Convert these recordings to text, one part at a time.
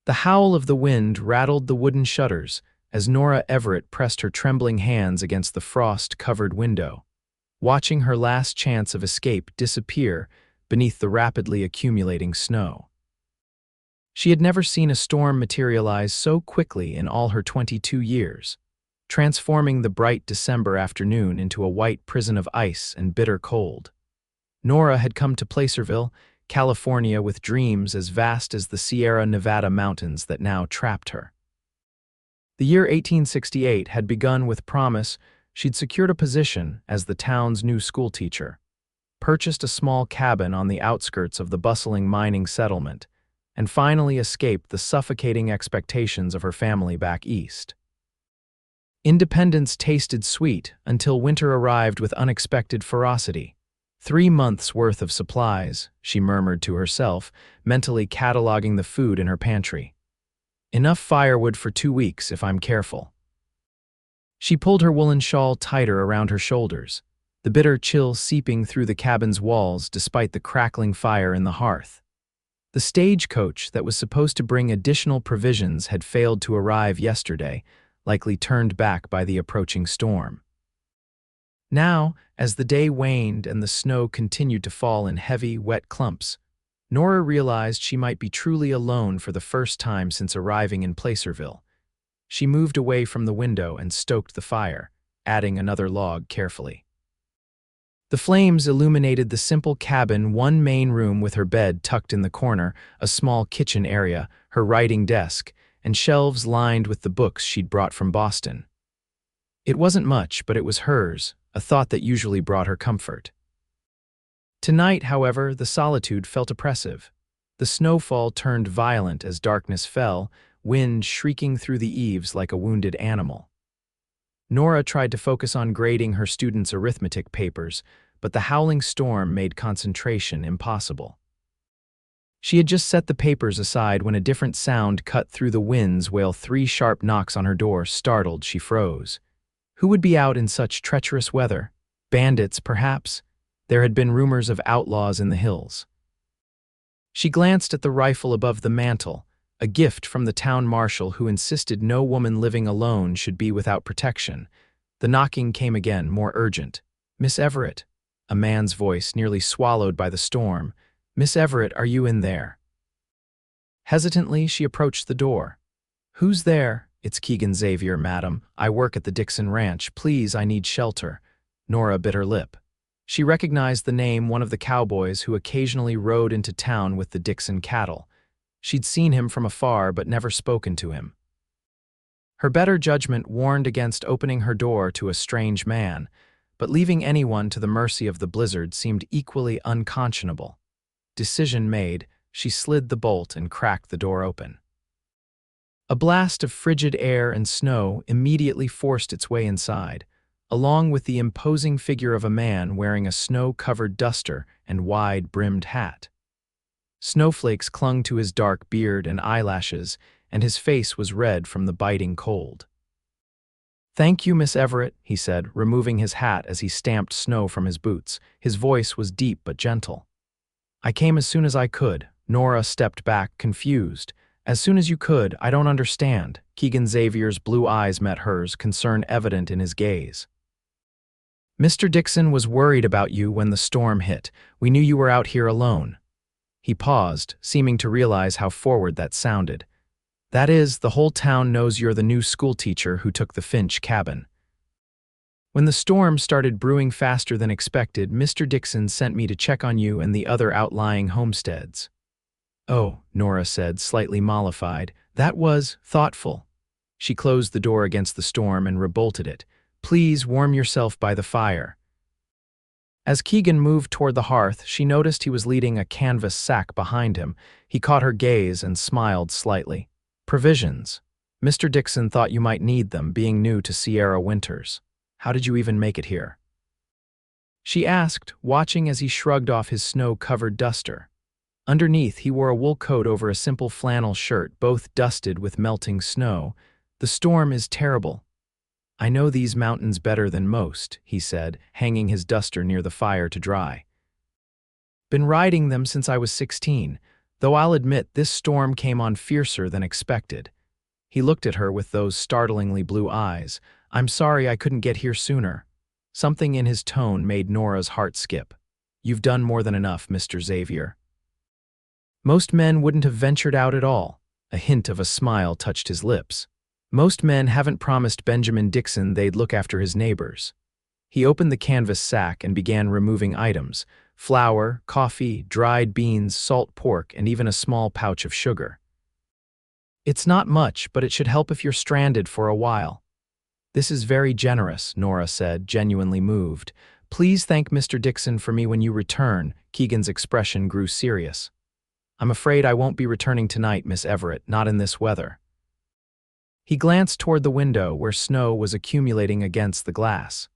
The howl of the wind rattled the wooden shutters as Nora Everett pressed her trembling hands against the frost-covered window, watching her last chance of escape disappear beneath the rapidly accumulating snow. She had never seen a storm materialize so quickly in all her 22 years, transforming the bright December afternoon into a white prison of ice and bitter cold. Nora had come to Placerville, California, with dreams as vast as the Sierra Nevada mountains that now trapped her. The year 1868 had begun with promise. She'd secured a position as the town's new schoolteacher, purchased a small cabin on the outskirts of the bustling mining settlement, and finally escaped the suffocating expectations of her family back east. Independence tasted sweet until winter arrived with unexpected ferocity. 3 months' worth of supplies, she murmured to herself, mentally cataloging the food in her pantry. Enough firewood for 2 weeks if I'm careful. She pulled her woolen shawl tighter around her shoulders, the bitter chill seeping through the cabin's walls despite the crackling fire in the hearth. The stagecoach that was supposed to bring additional provisions had failed to arrive yesterday, likely turned back by the approaching storm. Now, as the day waned and the snow continued to fall in heavy, wet clumps, Nora realized she might be truly alone for the first time since arriving in Placerville. She moved away from the window and stoked the fire, adding another log carefully. The flames illuminated the simple cabin, one main room with her bed tucked in the corner, a small kitchen area, her writing desk, and shelves lined with the books she'd brought from Boston. It wasn't much, but it was hers, a thought that usually brought her comfort. Tonight, however, the solitude felt oppressive. The snowfall turned violent as darkness fell, wind shrieking through the eaves like a wounded animal. Nora tried to focus on grading her students' arithmetic papers, but the howling storm made concentration impossible. She had just set the papers aside when a different sound cut through the winds while 3 sharp knocks on her door. Startled, she froze. Who would be out in such treacherous weather? Bandits, perhaps? There had been rumors of outlaws in the hills. She glanced at the rifle above the mantel, a gift from the town marshal who insisted no woman living alone should be without protection. The knocking came again, more urgent. "Miss Everett," a man's voice nearly swallowed by the storm. "Miss Everett, are you in there?" Hesitantly, she approached the door. "Who's there?" "It's Keegan Xavier, madam. I work at the Dixon Ranch. Please, I need shelter." Nora bit her lip. She recognized the name, one of the cowboys who occasionally rode into town with the Dixon cattle. She'd seen him from afar but never spoken to him. Her better judgment warned against opening her door to a strange man, but leaving anyone to the mercy of the blizzard seemed equally unconscionable. Decision made, she slid the bolt and cracked the door open. A blast of frigid air and snow immediately forced its way inside, along with the imposing figure of a man wearing a snow-covered duster and wide-brimmed hat. Snowflakes clung to his dark beard and eyelashes, and his face was red from the biting cold. "Thank you, Miss Everett," he said, removing his hat as he stamped snow from his boots. His voice was deep but gentle. "I came as soon as I could." Nora stepped back, confused. "As soon as you could? I don't understand." Keegan Xavier's blue eyes met hers, concern evident in his gaze. "Mr. Dixon was worried about you when the storm hit. We knew you were out here alone." He paused, seeming to realize how forward that sounded. "That is, the whole town knows you're the new schoolteacher who took the Finch cabin. When the storm started brewing faster than expected, Mr. Dixon sent me to check on you and the other outlying homesteads." "Oh," Nora said, slightly mollified. "That was thoughtful." She closed the door against the storm and rebolted it. "Please warm yourself by the fire." As Keegan moved toward the hearth, she noticed he was leading a canvas sack behind him. He caught her gaze and smiled slightly. "Provisions. Mr. Dixon thought you might need them, being new to Sierra winters. How did you even make it here?" She asked, watching as he shrugged off his snow-covered duster. Underneath, he wore a wool coat over a simple flannel shirt, both dusted with melting snow. "The storm is terrible. I know these mountains better than most," he said, hanging his duster near the fire to dry. "Been riding them since I was 16. Though I'll admit this storm came on fiercer than expected. He looked at her with those startlingly blue eyes. I'm sorry I couldn't get here sooner. Something in his tone made Nora's heart skip. You've done more than enough, Mr. Xavier. Most men wouldn't have ventured out at all. A hint of a smile touched his lips. Most men haven't promised Benjamin Dixon they'd look after his neighbors. He opened the canvas sack and began removing items: flour, coffee, dried beans, salt pork, and even a small pouch of sugar. It's not much, but it should help if you're stranded for a while. This is very generous, Nora said, genuinely moved. Please thank Mr. Dixon for me when you return. Keegan's expression grew serious. I'm afraid I won't be returning tonight, Miss Everett, not in this weather. He glanced toward the window where snow was accumulating against the glass.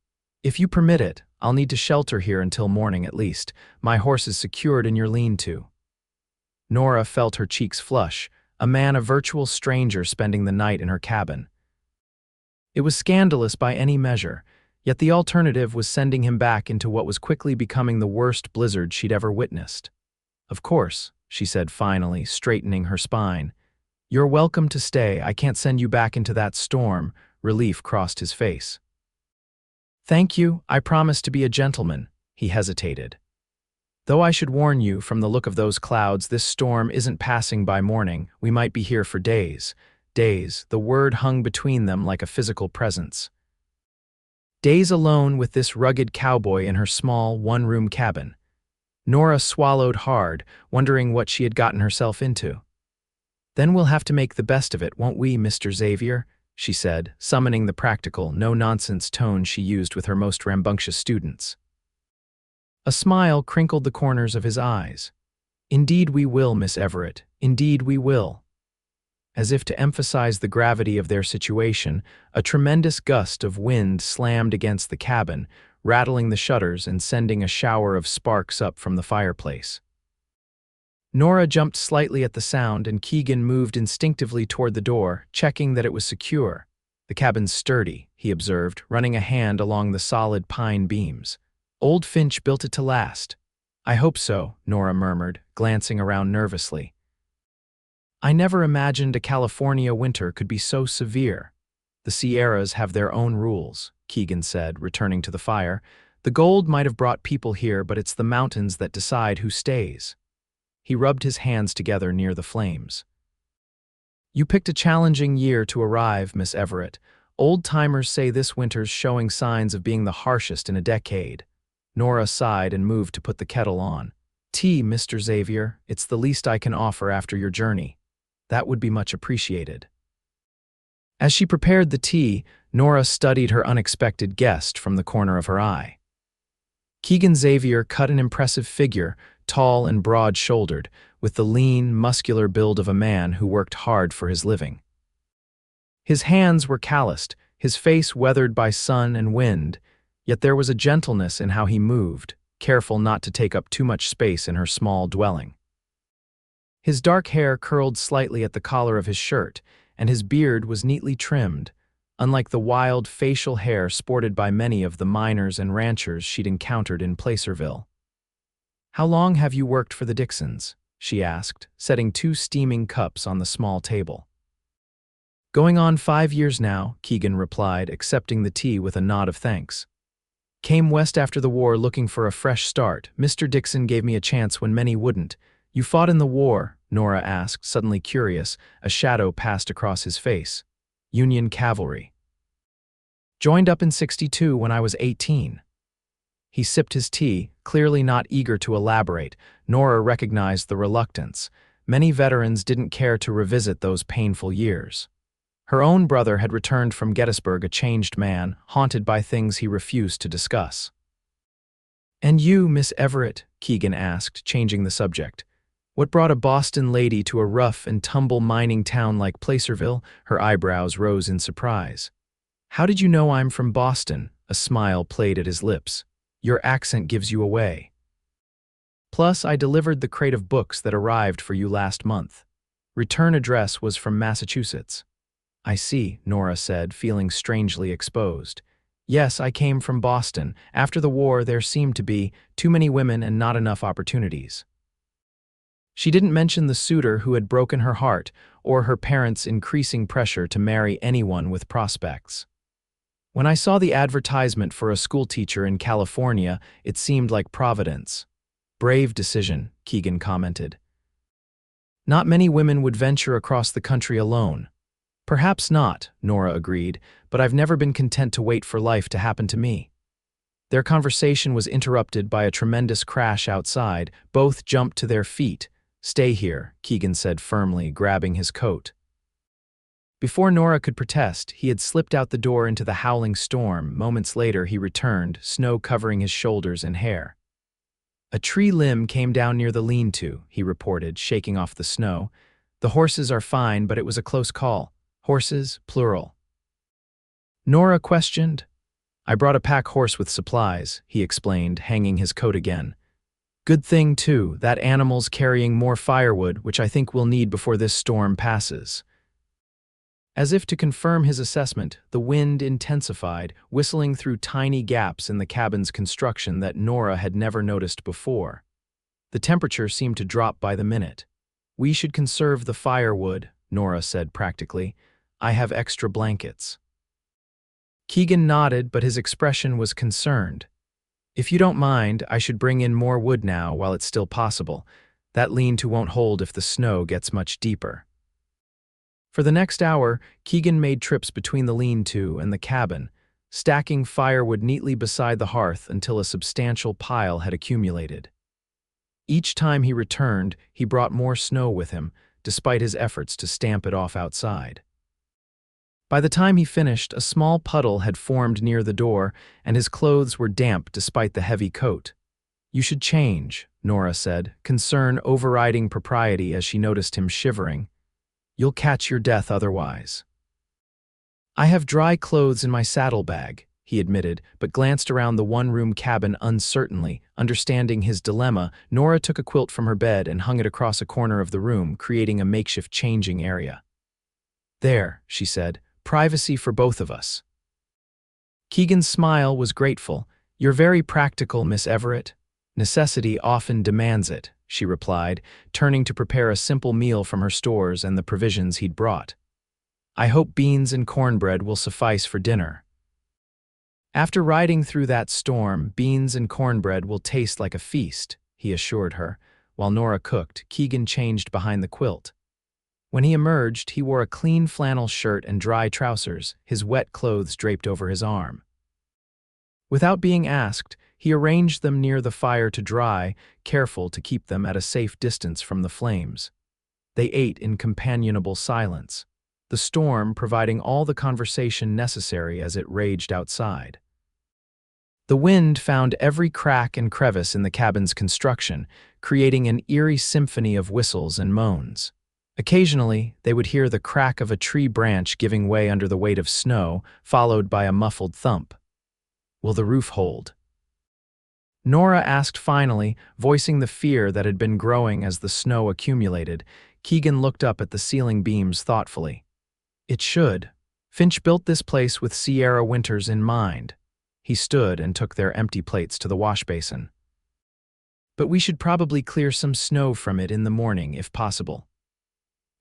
If you permit it, I'll need to shelter here until morning at least. My horse is secured in your lean-to. Nora felt her cheeks flush, a man a virtual stranger spending the night in her cabin. It was scandalous by any measure, yet the alternative was sending him back into what was quickly becoming the worst blizzard she'd ever witnessed. Of course, she said finally, straightening her spine. You're welcome to stay. I can't send you back into that storm. Relief crossed his face. Thank you. I promise to be a gentleman. He hesitated. Though I should warn you, from the look of those clouds, this storm isn't passing by morning. We might be here for days. Days. The word hung between them like a physical presence. Days alone with this rugged cowboy in her small, one-room cabin. Nora swallowed hard, wondering what she had gotten herself into. Then we'll have to make the best of it, won't we, Mr. Xavier? She said, summoning the practical, no-nonsense tone she used with her most rambunctious students. A smile crinkled the corners of his eyes. Indeed we will, Miss Everett. Indeed we will. As if to emphasize the gravity of their situation, a tremendous gust of wind slammed against the cabin, rattling the shutters and sending a shower of sparks up from the fireplace. Nora jumped slightly at the sound, and Keegan moved instinctively toward the door, checking that it was secure. The cabin's sturdy, he observed, running a hand along the solid pine beams. Old Finch built it to last. I hope so, Nora murmured, glancing around nervously. I never imagined a California winter could be so severe. The Sierras have their own rules, Keegan said, returning to the fire. The gold might have brought people here, but it's the mountains that decide who stays. He rubbed his hands together near the flames. You picked a challenging year to arrive, Miss Everett. Old-timers say this winter's showing signs of being the harshest in a decade. Nora sighed and moved to put the kettle on. Tea, Mr. Xavier. It's the least I can offer after your journey. That would be much appreciated. As she prepared the tea, Nora studied her unexpected guest from the corner of her eye. Keegan Xavier cut an impressive figure, tall and broad-shouldered, with the lean, muscular build of a man who worked hard for his living. His hands were calloused, his face weathered by sun and wind, yet there was a gentleness in how he moved, careful not to take up too much space in her small dwelling. His dark hair curled slightly at the collar of his shirt, and his beard was neatly trimmed, unlike the wild facial hair sported by many of the miners and ranchers she'd encountered in Placerville. How long have you worked for the Dixons? She asked, setting 2 steaming cups on the small table. Going on 5 years now, Keegan replied, accepting the tea with a nod of thanks. Came west after the war looking for a fresh start. Mr. Dixon gave me a chance when many wouldn't. You fought in the war? Nora asked, suddenly curious. A shadow passed across his face. Union cavalry. Joined up in '62 when I was 18. He sipped his tea, clearly not eager to elaborate. Nora recognized the reluctance. Many veterans didn't care to revisit those painful years. Her own brother had returned from Gettysburg a changed man, haunted by things he refused to discuss. And you, Miss Everett? Keegan asked, changing the subject. What brought a Boston lady to a rough-and-tumble mining town like Placerville? Her eyebrows rose in surprise. How did you know I'm from Boston? A smile played at his lips. Your accent gives you away. Plus, I delivered the crate of books that arrived for you last month. Return address was from Massachusetts. I see, Nora said, feeling strangely exposed. Yes, I came from Boston. After the war, there seemed to be too many women and not enough opportunities. She didn't mention the suitor who had broken her heart or her parents' increasing pressure to marry anyone with prospects. When I saw the advertisement for a schoolteacher in California, it seemed like providence. Brave decision, Keegan commented. Not many women would venture across the country alone. Perhaps not, Nora agreed, but I've never been content to wait for life to happen to me. Their conversation was interrupted by a tremendous crash outside. Both jumped to their feet. Stay here, Keegan said firmly, grabbing his coat. Before Nora could protest, he had slipped out the door into the howling storm. Moments later, he returned, snow covering his shoulders and hair. A tree limb came down near the lean-to, he reported, shaking off the snow. The horses are fine, but it was a close call. Horses, plural. Nora questioned. I brought a pack horse with supplies, he explained, hanging his coat again. Good thing, too, that animal's carrying more firewood, which I think we'll need before this storm passes. As if to confirm his assessment, the wind intensified, whistling through tiny gaps in the cabin's construction that Nora had never noticed before. The temperature seemed to drop by the minute. We should conserve the firewood, Nora said practically. I have extra blankets. Keegan nodded, but his expression was concerned. If you don't mind, I should bring in more wood now while it's still possible. That lean-to won't hold if the snow gets much deeper. For the next hour, Keegan made trips between the lean-to and the cabin, stacking firewood neatly beside the hearth until a substantial pile had accumulated. Each time he returned, he brought more snow with him, despite his efforts to stamp it off outside. By the time he finished, a small puddle had formed near the door, and his clothes were damp despite the heavy coat. You should change, Nora said, concern overriding propriety as she noticed him shivering. You'll catch your death otherwise. I have dry clothes in my saddlebag, he admitted, but glanced around the one-room cabin uncertainly. Understanding his dilemma, Nora took a quilt from her bed and hung it across a corner of the room, creating a makeshift changing area. There, she said, privacy for both of us. Keegan's smile was grateful. You're very practical, Miss Everett. Necessity often demands it, she replied, turning to prepare a simple meal from her stores and the provisions he'd brought. I hope beans and cornbread will suffice for dinner. After riding through that storm, beans and cornbread will taste like a feast, he assured her. While Nora cooked, Keegan changed behind the quilt. When he emerged, he wore a clean flannel shirt and dry trousers, his wet clothes draped over his arm. Without being asked, he arranged them near the fire to dry, careful to keep them at a safe distance from the flames. They ate in companionable silence, the storm providing all the conversation necessary as it raged outside. The wind found every crack and crevice in the cabin's construction, creating an eerie symphony of whistles and moans. Occasionally, they would hear the crack of a tree branch giving way under the weight of snow, followed by a muffled thump. Will the roof hold? Nora asked finally, voicing the fear that had been growing as the snow accumulated. Keegan looked up at the ceiling beams thoughtfully. It should. Finch built this place with Sierra winters in mind. He stood and took their empty plates to the wash basin. But we should probably clear some snow from it in the morning, if possible.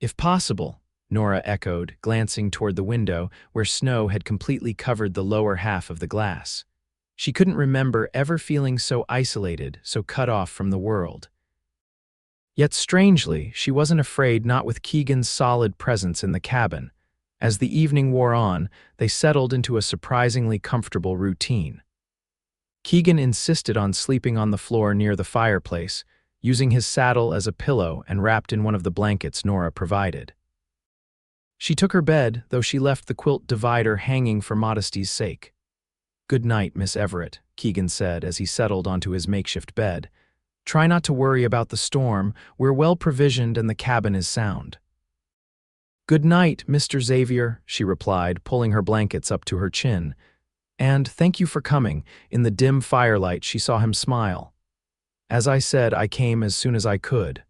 If possible, Nora echoed, glancing toward the window where snow had completely covered the lower half of the glass. She couldn't remember ever feeling so isolated, so cut off from the world. Yet strangely, she wasn't afraid, not with Keegan's solid presence in the cabin. As the evening wore on, they settled into a surprisingly comfortable routine. Keegan insisted on sleeping on the floor near the fireplace, using his saddle as a pillow and wrapped in one of the blankets Nora provided. She took her bed, though she left the quilt divider hanging for modesty's sake. Good night, Miss Everett, Keegan said as he settled onto his makeshift bed. Try not to worry about the storm. We're well provisioned and the cabin is sound. Good night, Mr. Xavier, she replied, pulling her blankets up to her chin. And thank you for coming. In the dim firelight, she saw him smile. As I said, I came as soon as I could.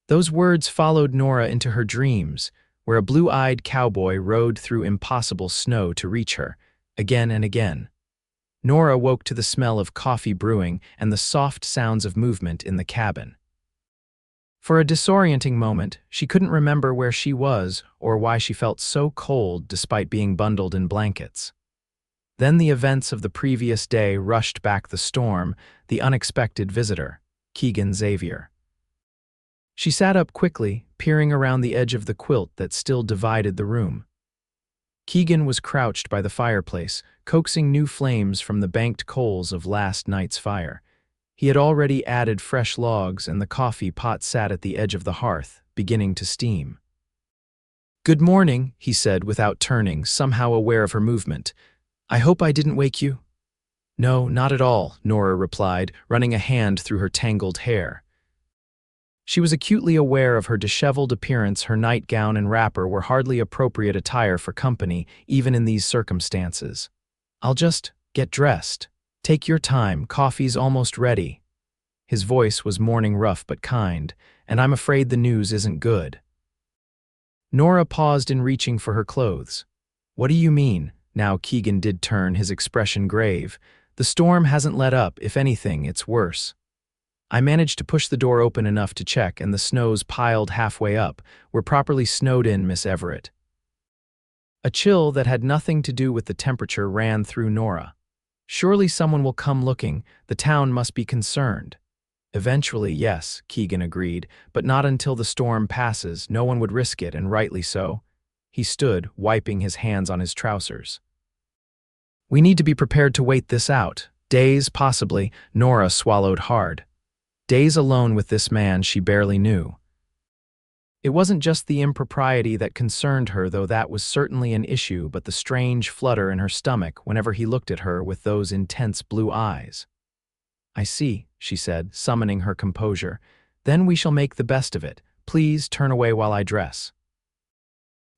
Those words followed Nora into her dreams, where a blue-eyed cowboy rode through impossible snow to reach her, again and again. Nora woke to the smell of coffee brewing and the soft sounds of movement in the cabin. For a disorienting moment, she couldn't remember where she was or why she felt so cold despite being bundled in blankets. Then the events of the previous day rushed back: the storm, the unexpected visitor, Keegan Xavier. She sat up quickly, peering around the edge of the quilt that still divided the room. Keegan was crouched by the fireplace, coaxing new flames from the banked coals of last night's fire. He had already added fresh logs, and the coffee pot sat at the edge of the hearth, beginning to steam. "Good morning," he said without turning, somehow aware of her movement. "I hope I didn't wake you?" "No, not at all," Nora replied, running a hand through her tangled hair. She was acutely aware of her disheveled appearance. Her nightgown and wrapper were hardly appropriate attire for company, even in these circumstances. "I'll just get dressed. Take your time, coffee's almost ready." His voice was morning rough but kind, "and I'm afraid the news isn't good." Nora paused in reaching for her clothes. "What do you mean?" Now Keegan did turn, his expression grave. "The storm hasn't let up. If anything, it's worse. I managed to push the door open enough to check, and the snow's piled halfway up. We're properly snowed in, Miss Everett." A chill that had nothing to do with the temperature ran through Nora. Surely someone will come looking. The town must be concerned. "Eventually, yes," Keegan agreed, "but not until the storm passes. No one would risk it, and rightly so." He stood, wiping his hands on his trousers. "We need to be prepared to wait this out. Days, possibly." Nora swallowed hard. Days alone with this man she barely knew. It wasn't just the impropriety that concerned her, though that was certainly an issue, but the strange flutter in her stomach whenever he looked at her with those intense blue eyes. "I see," she said, summoning her composure. "Then we shall make the best of it. Please turn away while I dress."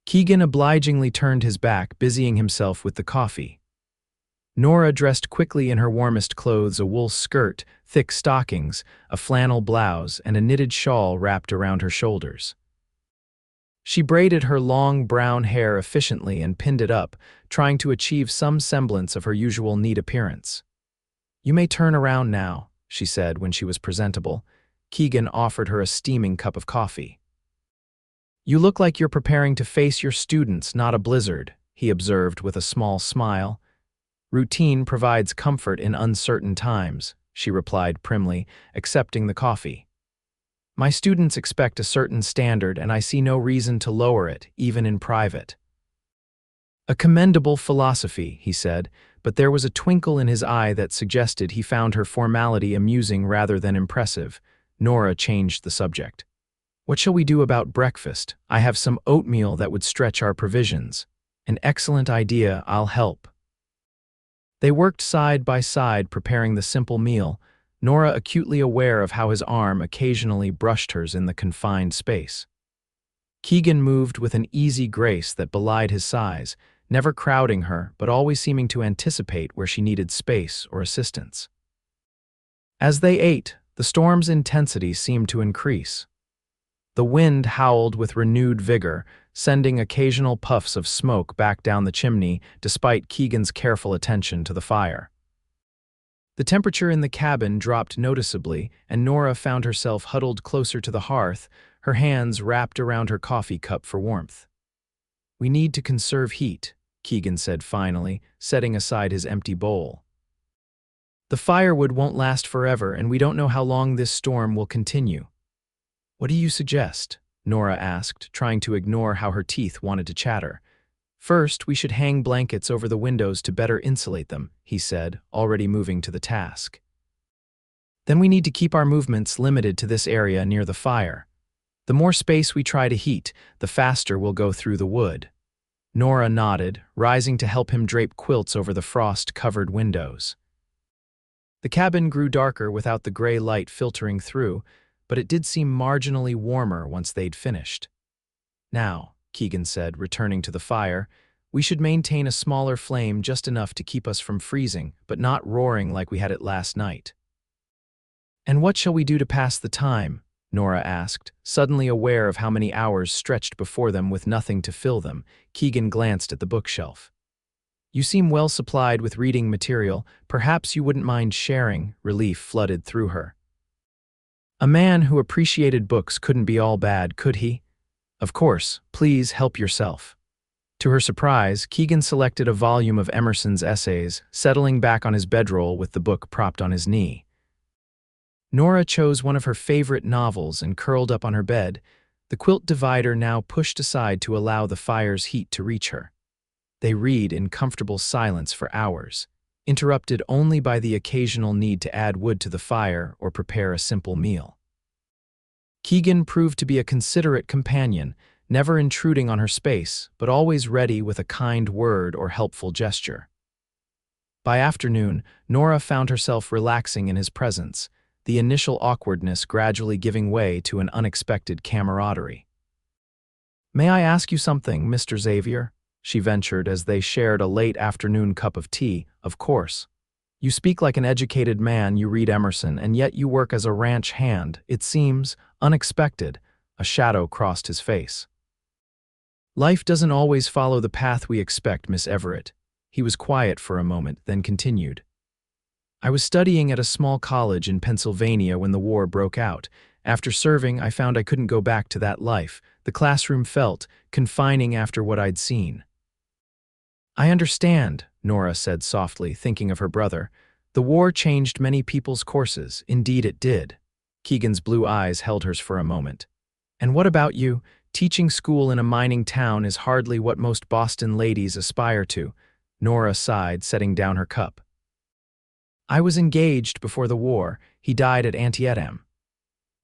Keegan obligingly turned his back, busying himself with the coffee. Nora dressed quickly in her warmest clothes: a wool skirt, thick stockings, a flannel blouse, and a knitted shawl wrapped around her shoulders. She braided her long brown hair efficiently and pinned it up, trying to achieve some semblance of her usual neat appearance. "You may turn around now," she said when she was presentable. Keegan offered her a steaming cup of coffee. "You look like you're preparing to face your students, not a blizzard," he observed with a small smile. "Routine provides comfort in uncertain times," she replied primly, accepting the coffee. "My students expect a certain standard, and I see no reason to lower it, even in private." "A commendable philosophy," he said, but there was a twinkle in his eye that suggested he found her formality amusing rather than impressive. Nora changed the subject. "What shall we do about breakfast? I have some oatmeal that would stretch our provisions." "An excellent idea. I'll help." They worked side by side, preparing the simple meal, Nora acutely aware of how his arm occasionally brushed hers in the confined space. Keegan moved with an easy grace that belied his size, never crowding her but always seeming to anticipate where she needed space or assistance. As they ate, the storm's intensity seemed to increase. The wind howled with renewed vigor, sending occasional puffs of smoke back down the chimney despite Keegan's careful attention to the fire. The temperature in the cabin dropped noticeably, and Nora found herself huddled closer to the hearth, her hands wrapped around her coffee cup for warmth. "We need to conserve heat," Keegan said finally, setting aside his empty bowl. "The firewood won't last forever, and we don't know how long this storm will continue." "What do you suggest?" Nora asked, trying to ignore how her teeth wanted to chatter. "First, we should hang blankets over the windows to better insulate them," he said, already moving to the task. "Then we need to keep our movements limited to this area near the fire. The more space we try to heat, the faster we'll go through the wood." Nora nodded, rising to help him drape quilts over the frost-covered windows. The cabin grew darker without the gray light filtering through, but it did seem marginally warmer once they'd finished. "Now," Keegan said, returning to the fire, "we should maintain a smaller flame, just enough to keep us from freezing, but not roaring like we had it last night." "And what shall we do to pass the time?" Nora asked, suddenly aware of how many hours stretched before them with nothing to fill them. Keegan glanced at the bookshelf. "You seem well supplied with reading material. Perhaps you wouldn't mind sharing." Relief flooded through her. A man who appreciated books couldn't be all bad, could he? Of course, please help yourself. To her surprise, Keegan selected a volume of Emerson's essays, settling back on his bedroll with the book propped on his knee. Nora chose one of her favorite novels and curled up on her bed, the quilt divider now pushed aside to allow the fire's heat to reach her. They read in comfortable silence for hours, interrupted only by the occasional need to add wood to the fire or prepare a simple meal. Keegan proved to be a considerate companion, never intruding on her space, but always ready with a kind word or helpful gesture. By afternoon, Nora found herself relaxing in his presence, the initial awkwardness gradually giving way to an unexpected camaraderie. "May I ask you something, Mr. Xavier?" she ventured as they shared a late afternoon cup of tea. "Of course. You speak like an educated man, you read Emerson, and yet you work as a ranch hand. It seems unexpected." A shadow crossed his face. "Life doesn't always follow the path we expect, Miss Everett." He was quiet for a moment, then continued. "I was studying at a small college in Pennsylvania when the war broke out. After serving, I found I couldn't go back to that life. The classroom felt confining after what I'd seen." "I understand," Nora said softly, thinking of her brother. "The war changed many people's courses. Indeed it did." Keegan's blue eyes held hers for a moment. "And what about you? Teaching school in a mining town is hardly what most Boston ladies aspire to." Nora sighed, setting down her cup. "I was engaged before the war. He died at Antietam."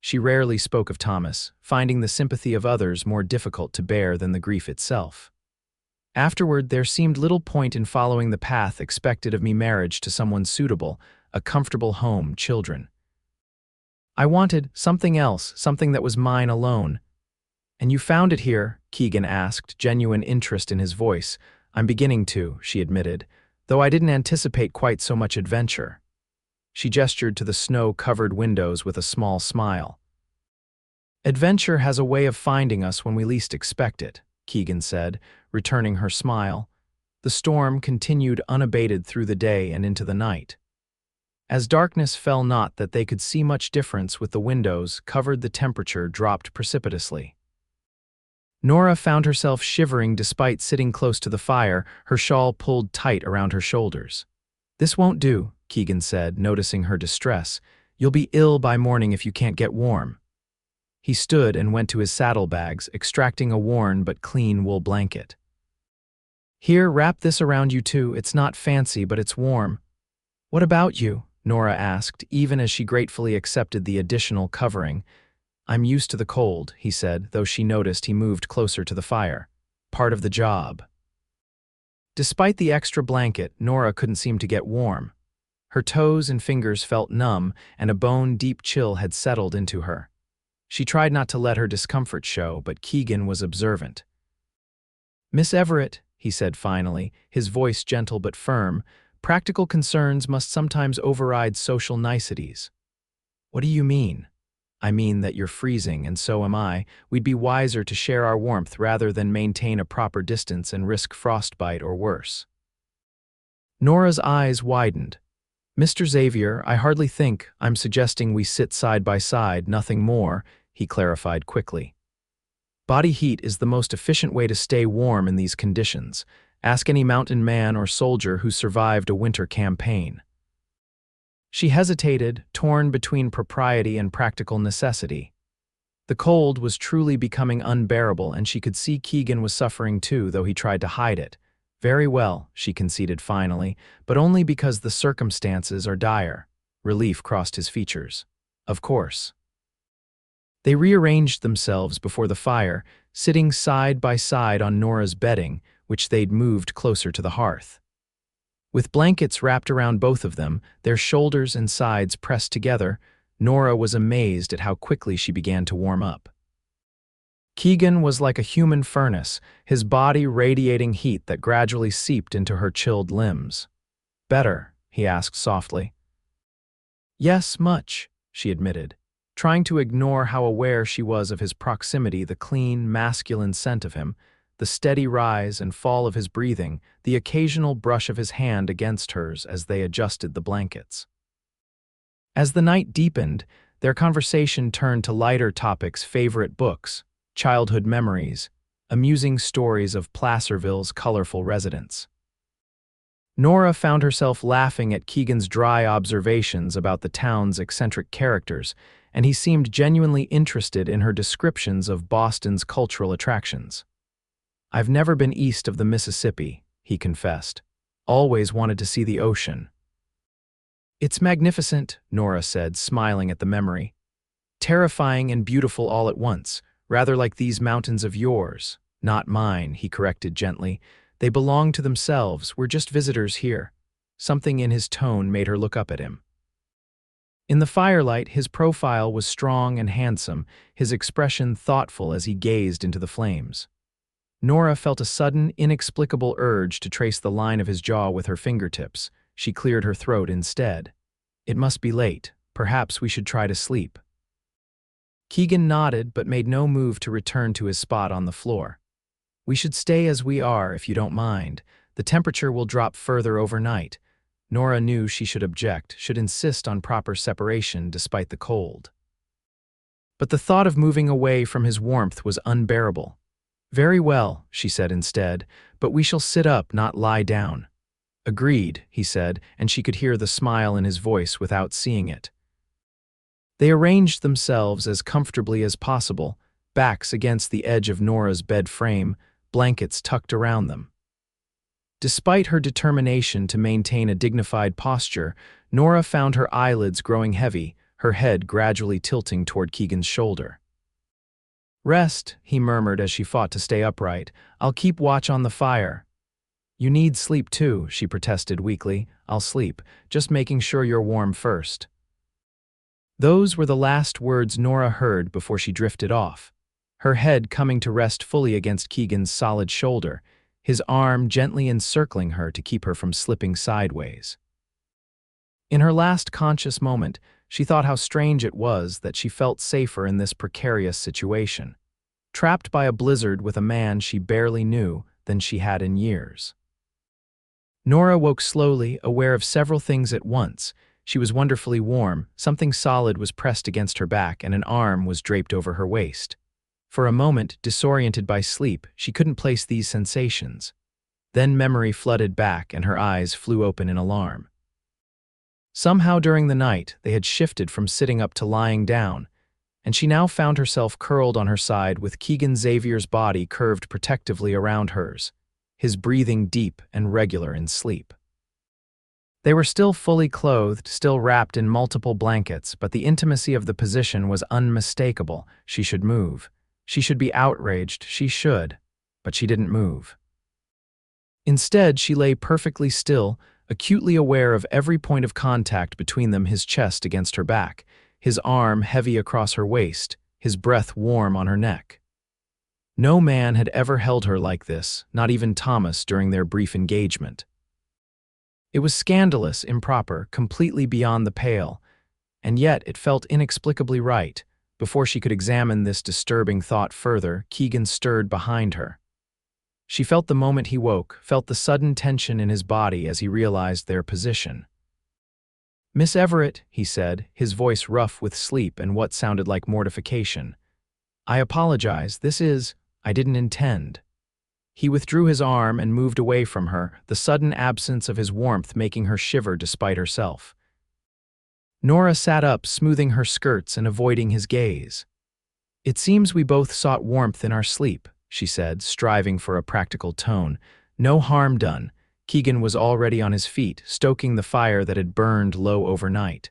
She rarely spoke of Thomas, finding the sympathy of others more difficult to bear than the grief itself. "Afterward, there seemed little point in following the path expected of me, marriage to someone suitable, a comfortable home, children. I wanted something else, something that was mine alone." "And you found it here?" Keegan asked, genuine interest in his voice. "I'm beginning to," she admitted, "though I didn't anticipate quite so much adventure." She gestured to the snow-covered windows with a small smile. "Adventure has a way of finding us when we least expect it," Keegan said, returning her smile. The storm continued unabated through the day and into the night. As darkness fell not that they could see much difference with the windows covered, the temperature dropped precipitously. Nora found herself shivering despite sitting close to the fire, her shawl pulled tight around her shoulders. "This won't do," Keegan said, noticing her distress. "You'll be ill by morning if you can't get warm." He stood and went to his saddlebags, extracting a worn but clean wool blanket. "Here, wrap this around you too. It's not fancy, but it's warm." "What about you?" Nora asked, even as she gratefully accepted the additional covering. "I'm used to the cold," he said, though she noticed he moved closer to the fire. "Part of the job." Despite the extra blanket, Nora couldn't seem to get warm. Her toes and fingers felt numb, and a bone-deep chill had settled into her. She tried not to let her discomfort show, but Keegan was observant. "Miss Everett," he said finally, his voice gentle but firm, "practical concerns must sometimes override social niceties." "What do you mean?" "I mean that you're freezing, and so am I. We'd be wiser to share our warmth rather than maintain a proper distance and risk frostbite or worse." Nora's eyes widened. "Mr. Xavier, I hardly think I'm suggesting we sit side by side, nothing more," he clarified quickly. "Body heat is the most efficient way to stay warm in these conditions. Ask any mountain man or soldier who survived a winter campaign." She hesitated, torn between propriety and practical necessity. The cold was truly becoming unbearable, and she could see Keegan was suffering too, though he tried to hide it. "Very well," she conceded finally, "but only because the circumstances are dire." Relief crossed his features. "Of course." They rearranged themselves before the fire, sitting side by side on Nora's bedding, which they'd moved closer to the hearth. With blankets wrapped around both of them, their shoulders and sides pressed together, Nora was amazed at how quickly she began to warm up. Keegan was like a human furnace, his body radiating heat that gradually seeped into her chilled limbs. "Better?" he asked softly. "Yes, much," she admitted, trying to ignore how aware she was of his proximity, the clean, masculine scent of him, the steady rise and fall of his breathing, the occasional brush of his hand against hers as they adjusted the blankets. As the night deepened, Their conversation turned to lighter topics: favorite books, childhood memories, amusing stories of Placerville's colorful residents. Nora found herself laughing at Keegan's dry observations about the town's eccentric characters, and he seemed genuinely interested in her descriptions of Boston's cultural attractions. "I've never been east of the Mississippi," he confessed. "Always wanted to see the ocean." "It's magnificent," Nora said, smiling at the memory. "Terrifying and beautiful all at once, rather like these mountains of yours." "Not mine," he corrected gently. "They belong to themselves. We're just visitors here." Something in his tone made her look up at him. In the firelight, his profile was strong and handsome, his expression thoughtful as he gazed into the flames. Nora felt a sudden, inexplicable urge to trace the line of his jaw with her fingertips. She cleared her throat instead. "It must be late. Perhaps we should try to sleep." Keegan nodded but made no move to return to his spot on the floor. "We should stay as we are, if you don't mind. The temperature will drop further overnight." Nora knew she should object, should insist on proper separation despite the cold. But the thought of moving away from his warmth was unbearable. "Very well," she said instead, "but we shall sit up, not lie down." "Agreed," he said, and she could hear the smile in his voice without seeing it. They arranged themselves as comfortably as possible, backs against the edge of Nora's bed frame, blankets tucked around them. Despite her determination to maintain a dignified posture, Nora found her eyelids growing heavy, her head gradually tilting toward Keegan's shoulder. "Rest," he murmured as she fought to stay upright. "I'll keep watch on the fire." "You need sleep too," she protested weakly. "I'll sleep, just making sure you're warm first." Those were the last words Nora heard before she drifted off, her head coming to rest fully against Keegan's solid shoulder, his arm gently encircling her to keep her from slipping sideways. In her last conscious moment, she thought how strange it was that she felt safer in this precarious situation, trapped by a blizzard with a man she barely knew, than she had in years. Nora woke slowly, aware of several things at once. She was wonderfully warm, something solid was pressed against her back, and an arm was draped over her waist. For a moment, disoriented by sleep, she couldn't place these sensations. Then memory flooded back and her eyes flew open in alarm. Somehow during the night, they had shifted from sitting up to lying down, and she now found herself curled on her side with Keegan Xavier's body curved protectively around hers, his breathing deep and regular in sleep. They were still fully clothed, still wrapped in multiple blankets, but the intimacy of the position was unmistakable. She should move. She should be outraged, she should, but she didn't move. Instead, she lay perfectly still, acutely aware of every point of contact between them, his chest against her back, his arm heavy across her waist, his breath warm on her neck. No man had ever held her like this, not even Thomas during their brief engagement. It was scandalous, improper, completely beyond the pale, and yet it felt inexplicably right. Before she could examine this disturbing thought further, Keegan stirred behind her. She felt the moment he woke, felt the sudden tension in his body as he realized their position. "Miss Everett," he said, his voice rough with sleep and what sounded like mortification. "I apologize. I didn't intend." He withdrew his arm and moved away from her, the sudden absence of his warmth making her shiver despite herself. Nora sat up, smoothing her skirts and avoiding his gaze. "It seems we both sought warmth in our sleep," she said, striving for a practical tone. "No harm done." Keegan was already on his feet, stoking the fire that had burned low overnight.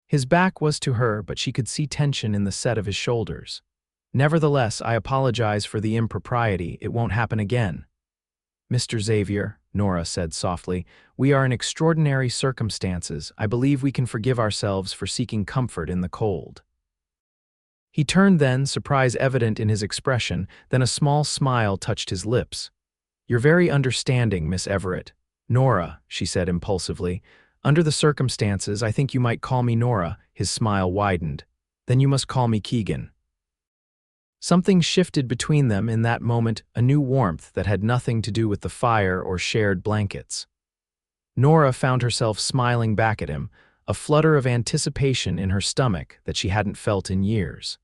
His back was to her, but she could see tension in the set of his shoulders. "Nevertheless, I apologize for the impropriety. It won't happen again." "Mr. Xavier," Nora said softly, "we are in extraordinary circumstances. I believe we can forgive ourselves for seeking comfort in the cold." He turned then, surprise evident in his expression, then a small smile touched his lips. "You're very understanding, Miss Everett." "Nora," she said impulsively. "Under the circumstances, I think you might call me Nora." His smile widened. "Then you must call me Keegan." Something shifted between them in that moment, a new warmth that had nothing to do with the fire or shared blankets. Nora found herself smiling back at him, a flutter of anticipation in her stomach that she hadn't felt in years.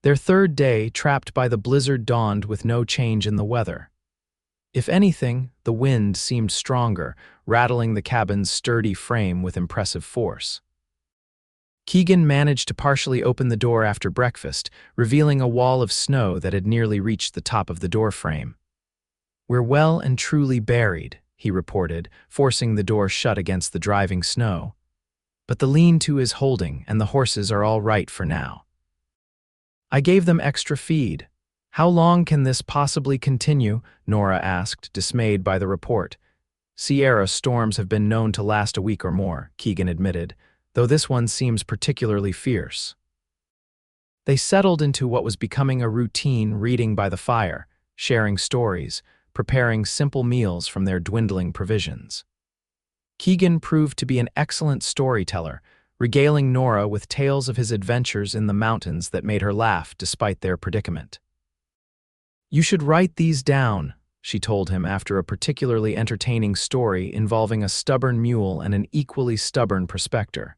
Their third day, trapped by the blizzard, dawned with no change in the weather. If anything, the wind seemed stronger, rattling the cabin's sturdy frame with impressive force. Keegan managed to partially open the door after breakfast, revealing a wall of snow that had nearly reached the top of the doorframe. "We're well and truly buried," he reported, forcing the door shut against the driving snow. "But the lean-to is holding, and the horses are all right for now. I gave them extra feed." "How long can this possibly continue?" Nora asked, dismayed by the report. "Sierra storms have been known to last a week or more," Keegan admitted, "though this one seems particularly fierce." They settled into what was becoming a routine, reading by the fire, sharing stories, preparing simple meals from their dwindling provisions. Keegan proved to be an excellent storyteller, regaling Nora with tales of his adventures in the mountains that made her laugh despite their predicament. "You should write these down," she told him after a particularly entertaining story involving a stubborn mule and an equally stubborn prospector.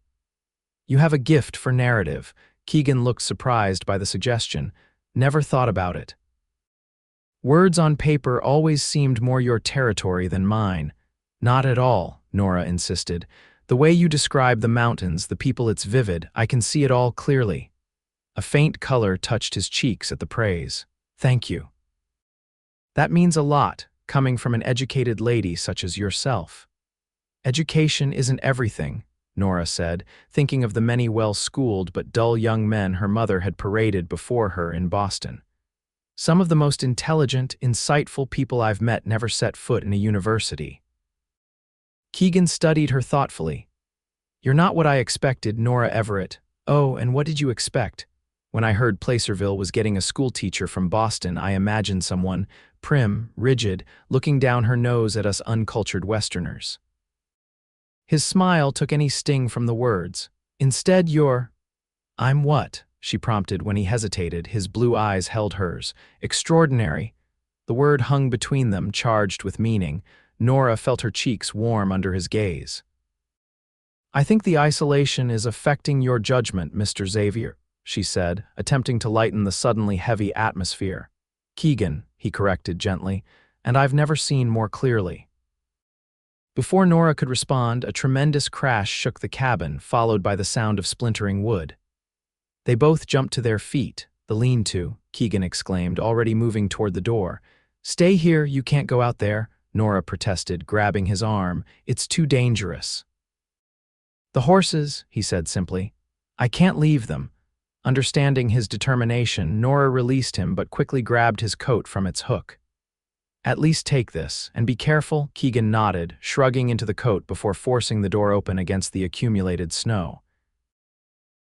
"You have a gift for narrative." Keegan looked surprised by the suggestion. "Never thought about it." "Words on paper always seemed more your territory than mine." "Not at all," Nora insisted. "The way you describe the mountains, the people, it's vivid. I can see it all clearly." A faint color touched his cheeks at the praise. "Thank you. That means a lot, coming from an educated lady such as yourself." "Education isn't everything," Nora said, thinking of the many well-schooled but dull young men her mother had paraded before her in Boston. "Some of the most intelligent, insightful people I've met never set foot in a university." Keegan studied her thoughtfully. "You're not what I expected, Nora Everett." "Oh, and what did you expect?" "When I heard Placerville was getting a schoolteacher from Boston, I imagined someone, prim, rigid, looking down her nose at us uncultured Westerners." His smile took any sting from the words. "Instead, you're—" "I'm what?" she prompted when he hesitated. His blue eyes held hers. "Extraordinary." The word hung between them, charged with meaning. Nora felt her cheeks warm under his gaze. "I think the isolation is affecting your judgment, Mr. Xavier," she said, attempting to lighten the suddenly heavy atmosphere. "Keegan," he corrected gently, "and I've never seen more clearly." Before Nora could respond, a tremendous crash shook the cabin, followed by the sound of splintering wood. They both jumped to their feet. "The lean-to," Keegan exclaimed, already moving toward the door. "Stay here, you can't go out there," Nora protested, grabbing his arm. "It's too dangerous." "The horses," he said simply. "I can't leave them." Understanding his determination, Nora released him but quickly grabbed his coat from its hook. "At least take this, and be careful," Keegan nodded, shrugging into the coat before forcing the door open against the accumulated snow.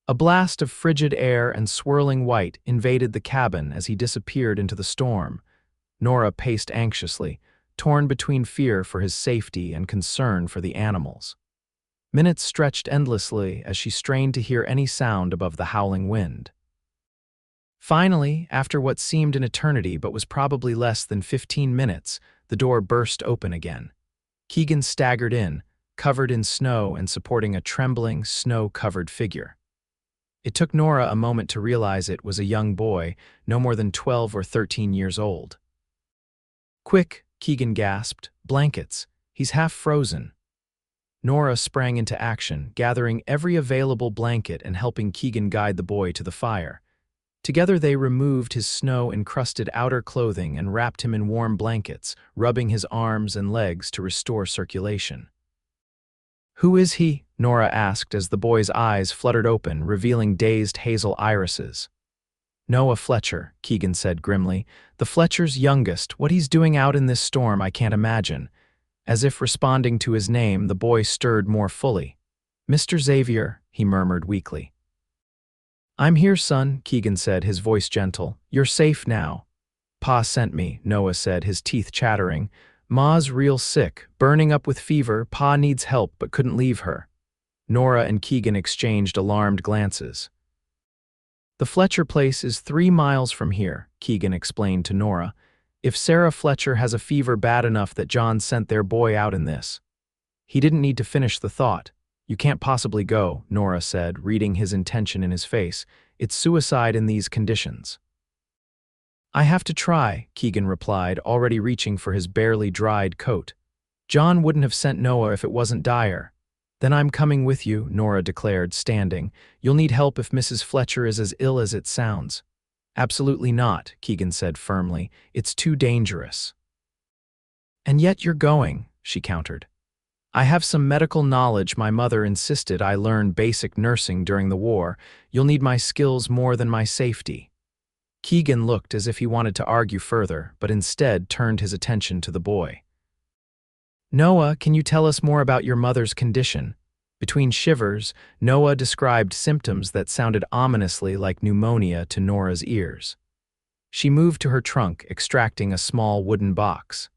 A blast of frigid air and swirling white invaded the cabin as he disappeared into the storm. Nora paced anxiously, torn between fear for his safety and concern for the animals. Minutes stretched endlessly as she strained to hear any sound above the howling wind. Finally, after what seemed an eternity but was probably less than 15 minutes, the door burst open again. Keegan staggered in, covered in snow and supporting a trembling, snow-covered figure. It took Nora a moment to realize it was a young boy, no more than 12 or 13 years old. "Quick," Keegan gasped. "Blankets. He's half frozen." Nora sprang into action, gathering every available blanket and helping Keegan guide the boy to the fire. Together they removed his snow-encrusted outer clothing and wrapped him in warm blankets, rubbing his arms and legs to restore circulation. "Who is he?" Nora asked as the boy's eyes fluttered open, revealing dazed hazel irises. "Noah Fletcher," Keegan said grimly. "The Fletcher's youngest. What he's doing out in this storm, I can't imagine." As if responding to his name, the boy stirred more fully. "Mr. Xavier," he murmured weakly. "I'm here, son," Keegan said, his voice gentle. "You're safe now." "Pa sent me," Noah said, his teeth chattering. "Ma's real sick, burning up with fever. Pa needs help but couldn't leave her." Nora and Keegan exchanged alarmed glances. "The Fletcher place is 3 miles from here," Keegan explained to Nora. "If Sarah Fletcher has a fever bad enough that John sent their boy out in this." He didn't need to finish the thought. You can't possibly go, Nora said, reading his intention in his face. It's suicide in these conditions. I have to try, Keegan replied, already reaching for his barely dried coat. John wouldn't have sent Noah if it wasn't dire. Then I'm coming with you, Nora declared, standing. You'll need help if Mrs. Fletcher is as ill as it sounds. Absolutely not, Keegan said firmly. It's too dangerous. And yet you're going, she countered. I have some medical knowledge. My mother insisted I learn basic nursing during the war. You'll need my skills more than my safety. Keegan looked as if he wanted to argue further, but instead turned his attention to the boy. Noah, can you tell us more about your mother's condition? Between shivers, Noah described symptoms that sounded ominously like pneumonia to Nora's ears. She moved to her trunk, extracting a small wooden box.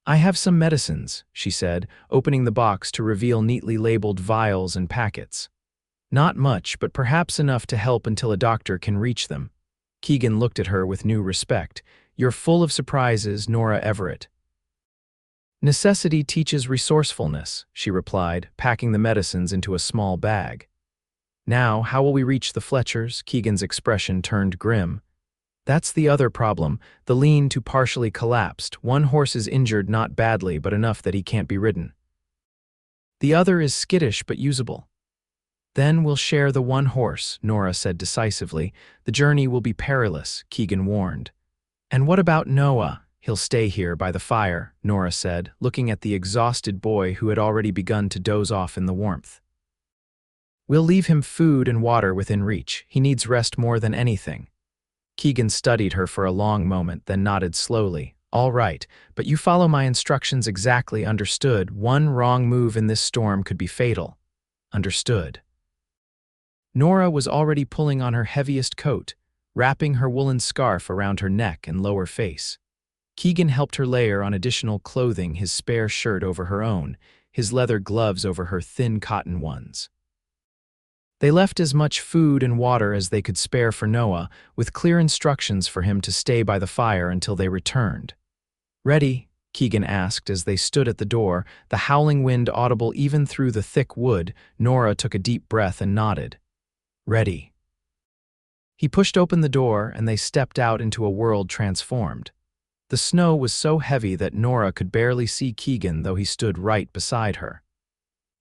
I have some medicines, she said, opening the box to reveal neatly labeled vials and packets. Not much, but perhaps enough to help until a doctor can reach them. Keegan looked at her with new respect. You're full of surprises, Nora Everett. Necessity teaches resourcefulness, she replied, packing the medicines into a small bag. Now, how will we reach the Fletchers? Keegan's expression turned grim. That's the other problem. The lean-to partially collapsed. One horse is injured, not badly, but enough that he can't be ridden. The other is skittish but usable. Then we'll share the one horse, Nora said decisively. The journey will be perilous, Keegan warned. And what about Noah? He'll stay here by the fire, Nora said, looking at the exhausted boy who had already begun to doze off in the warmth. We'll leave him food and water within reach. He needs rest more than anything. Keegan studied her for a long moment, then nodded slowly. All right, but you follow my instructions exactly. Understood. One wrong move in this storm could be fatal. Understood. Nora was already pulling on her heaviest coat, wrapping her woolen scarf around her neck and lower face. Keegan helped her layer on additional clothing, his spare shirt over her own, his leather gloves over her thin cotton ones. They left as much food and water as they could spare for Noah, with clear instructions for him to stay by the fire until they returned. Ready? Keegan asked as they stood at the door, the howling wind audible even through the thick wood. Nora took a deep breath and nodded. Ready. He pushed open the door and they stepped out into a world transformed. The snow was so heavy that Nora could barely see Keegan, though he stood right beside her.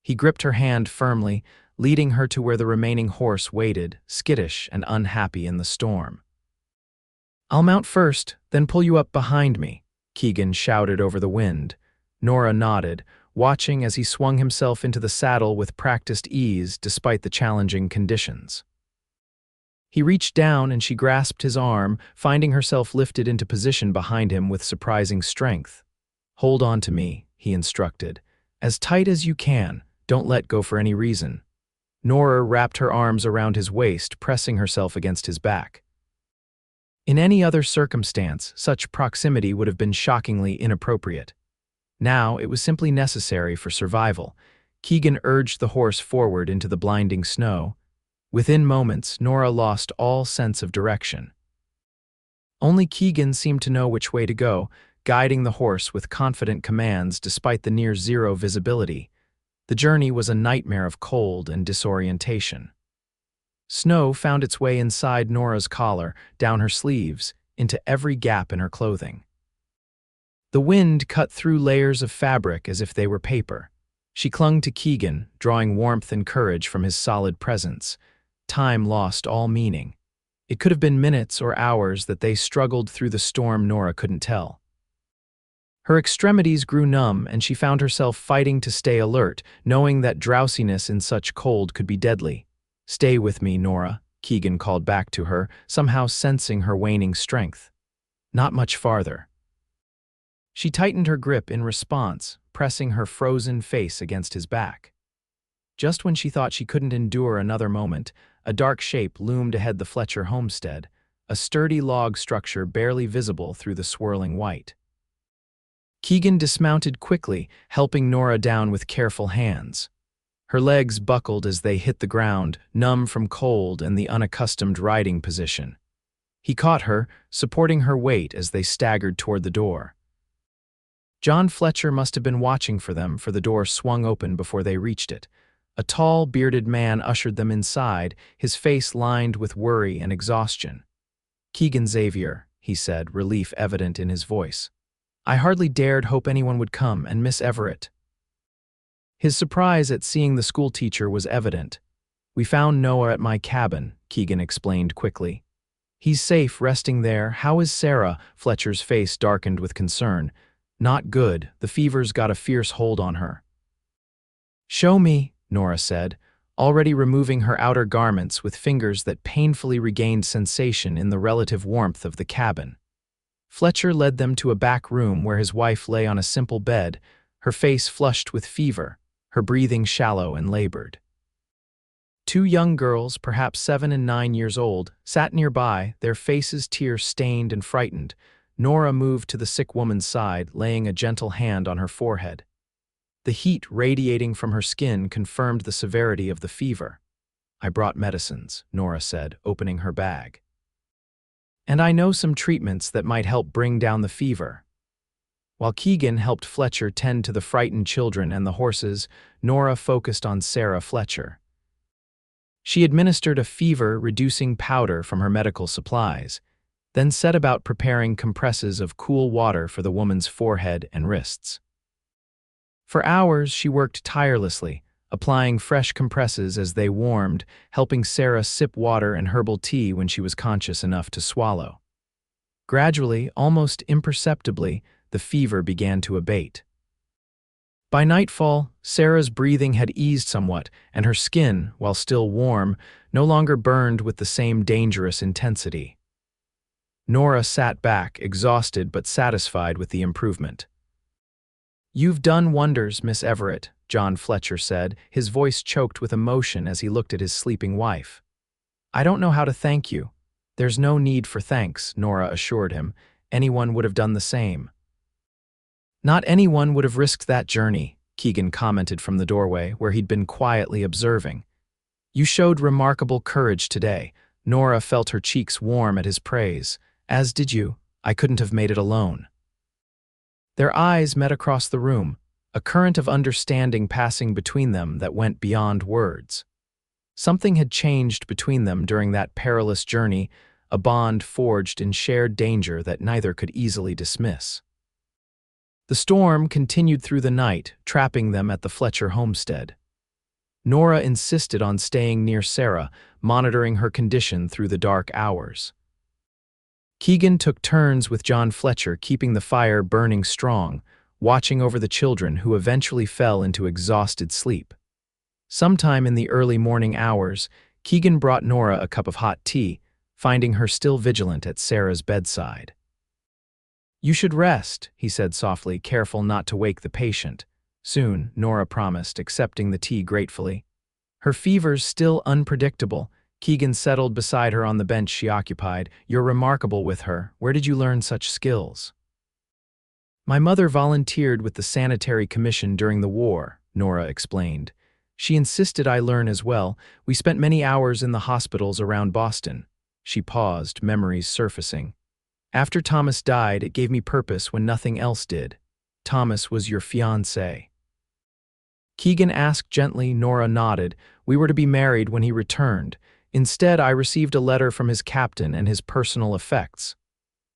He gripped her hand firmly, leading her to where the remaining horse waited, skittish and unhappy in the storm. I'll mount first, then pull you up behind me, Keegan shouted over the wind. Nora nodded, watching as he swung himself into the saddle with practiced ease despite the challenging conditions. He reached down and she grasped his arm, finding herself lifted into position behind him with surprising strength. Hold on to me, he instructed. As tight as you can, don't let go for any reason. Nora wrapped her arms around his waist, pressing herself against his back. In any other circumstance, such proximity would have been shockingly inappropriate. Now, it was simply necessary for survival. Keegan urged the horse forward into the blinding snow. Within moments, Nora lost all sense of direction. Only Keegan seemed to know which way to go, guiding the horse with confident commands despite the near-zero visibility. The journey was a nightmare of cold and disorientation. Snow found its way inside Nora's collar, down her sleeves, into every gap in her clothing. The wind cut through layers of fabric as if they were paper. She clung to Keegan, drawing warmth and courage from his solid presence. Time lost all meaning. It could have been minutes or hours that they struggled through the storm. Nora couldn't tell. Her extremities grew numb and she found herself fighting to stay alert, knowing that drowsiness in such cold could be deadly. Stay with me, Nora, Keegan called back to her, somehow sensing her waning strength. Not much farther. She tightened her grip in response, pressing her frozen face against his back. Just when she thought she couldn't endure another moment, a dark shape loomed ahead the Fletcher homestead, a sturdy log structure barely visible through the swirling white. Keegan dismounted quickly, helping Nora down with careful hands. Her legs buckled as they hit the ground, numb from cold and the unaccustomed riding position. He caught her, supporting her weight as they staggered toward the door. John Fletcher must have been watching for them, for the door swung open before they reached it. A tall, bearded man ushered them inside, his face lined with worry and exhaustion. "Keegan Xavier," he said, relief evident in his voice. "I hardly dared hope anyone would come, and Miss Everett." His surprise at seeing the schoolteacher was evident. "We found Noah at my cabin," Keegan explained quickly. "He's safe, resting there. How is Sarah?" Fletcher's face darkened with concern. "Not good. The fever's got a fierce hold on her." "Show me," Nora said, already removing her outer garments with fingers that painfully regained sensation in the relative warmth of the cabin. Fletcher led them to a back room where his wife lay on a simple bed, her face flushed with fever, her breathing shallow and labored. Two young girls, perhaps 7 and 9 years old, sat nearby, their faces tear-stained and frightened. Nora moved to the sick woman's side, laying a gentle hand on her forehead. The heat radiating from her skin confirmed the severity of the fever. "I brought medicines," Nora said, opening her bag. "And I know some treatments that might help bring down the fever." While Keegan helped Fletcher tend to the frightened children and the horses, Nora focused on Sarah Fletcher. She administered a fever-reducing powder from her medical supplies, then set about preparing compresses of cool water for the woman's forehead and wrists. For hours, she worked tirelessly, applying fresh compresses as they warmed, helping Sarah sip water and herbal tea when she was conscious enough to swallow. Gradually, almost imperceptibly, the fever began to abate. By nightfall, Sarah's breathing had eased somewhat, and her skin, while still warm, no longer burned with the same dangerous intensity. Nora sat back, exhausted but satisfied with the improvement. "You've done wonders, Miss Everett," John Fletcher said, his voice choked with emotion as he looked at his sleeping wife. "I don't know how to thank you." "There's no need for thanks," Nora assured him. "Anyone would have done the same." "Not anyone would have risked that journey," Keegan commented from the doorway, where he'd been quietly observing. "You showed remarkable courage today." Nora felt her cheeks warm at his praise. "As did you. I couldn't have made it alone." Their eyes met across the room, a current of understanding passing between them that went beyond words. Something had changed between them during that perilous journey, a bond forged in shared danger that neither could easily dismiss. The storm continued through the night, trapping them at the Fletcher homestead. Nora insisted on staying near Sarah, monitoring her condition through the dark hours. Keegan took turns with John Fletcher, keeping the fire burning strong, watching over the children who eventually fell into exhausted sleep. Sometime in the early morning hours, Keegan brought Nora a cup of hot tea, finding her still vigilant at Sarah's bedside. "You should rest," he said softly, careful not to wake the patient. "Soon," Nora promised, accepting the tea gratefully. Her fever's still unpredictable. Keegan settled beside her on the bench she occupied. "You're remarkable with her. Where did you learn such skills?" "My mother volunteered with the Sanitary Commission during the war," Nora explained. "She insisted I learn as well. We spent many hours in the hospitals around Boston." She paused, memories surfacing. "After Thomas died, it gave me purpose when nothing else did." "Thomas was your fiancé?" Keegan asked gently. Nora nodded. "We were to be married when he returned. Instead, I received a letter from his captain and his personal effects."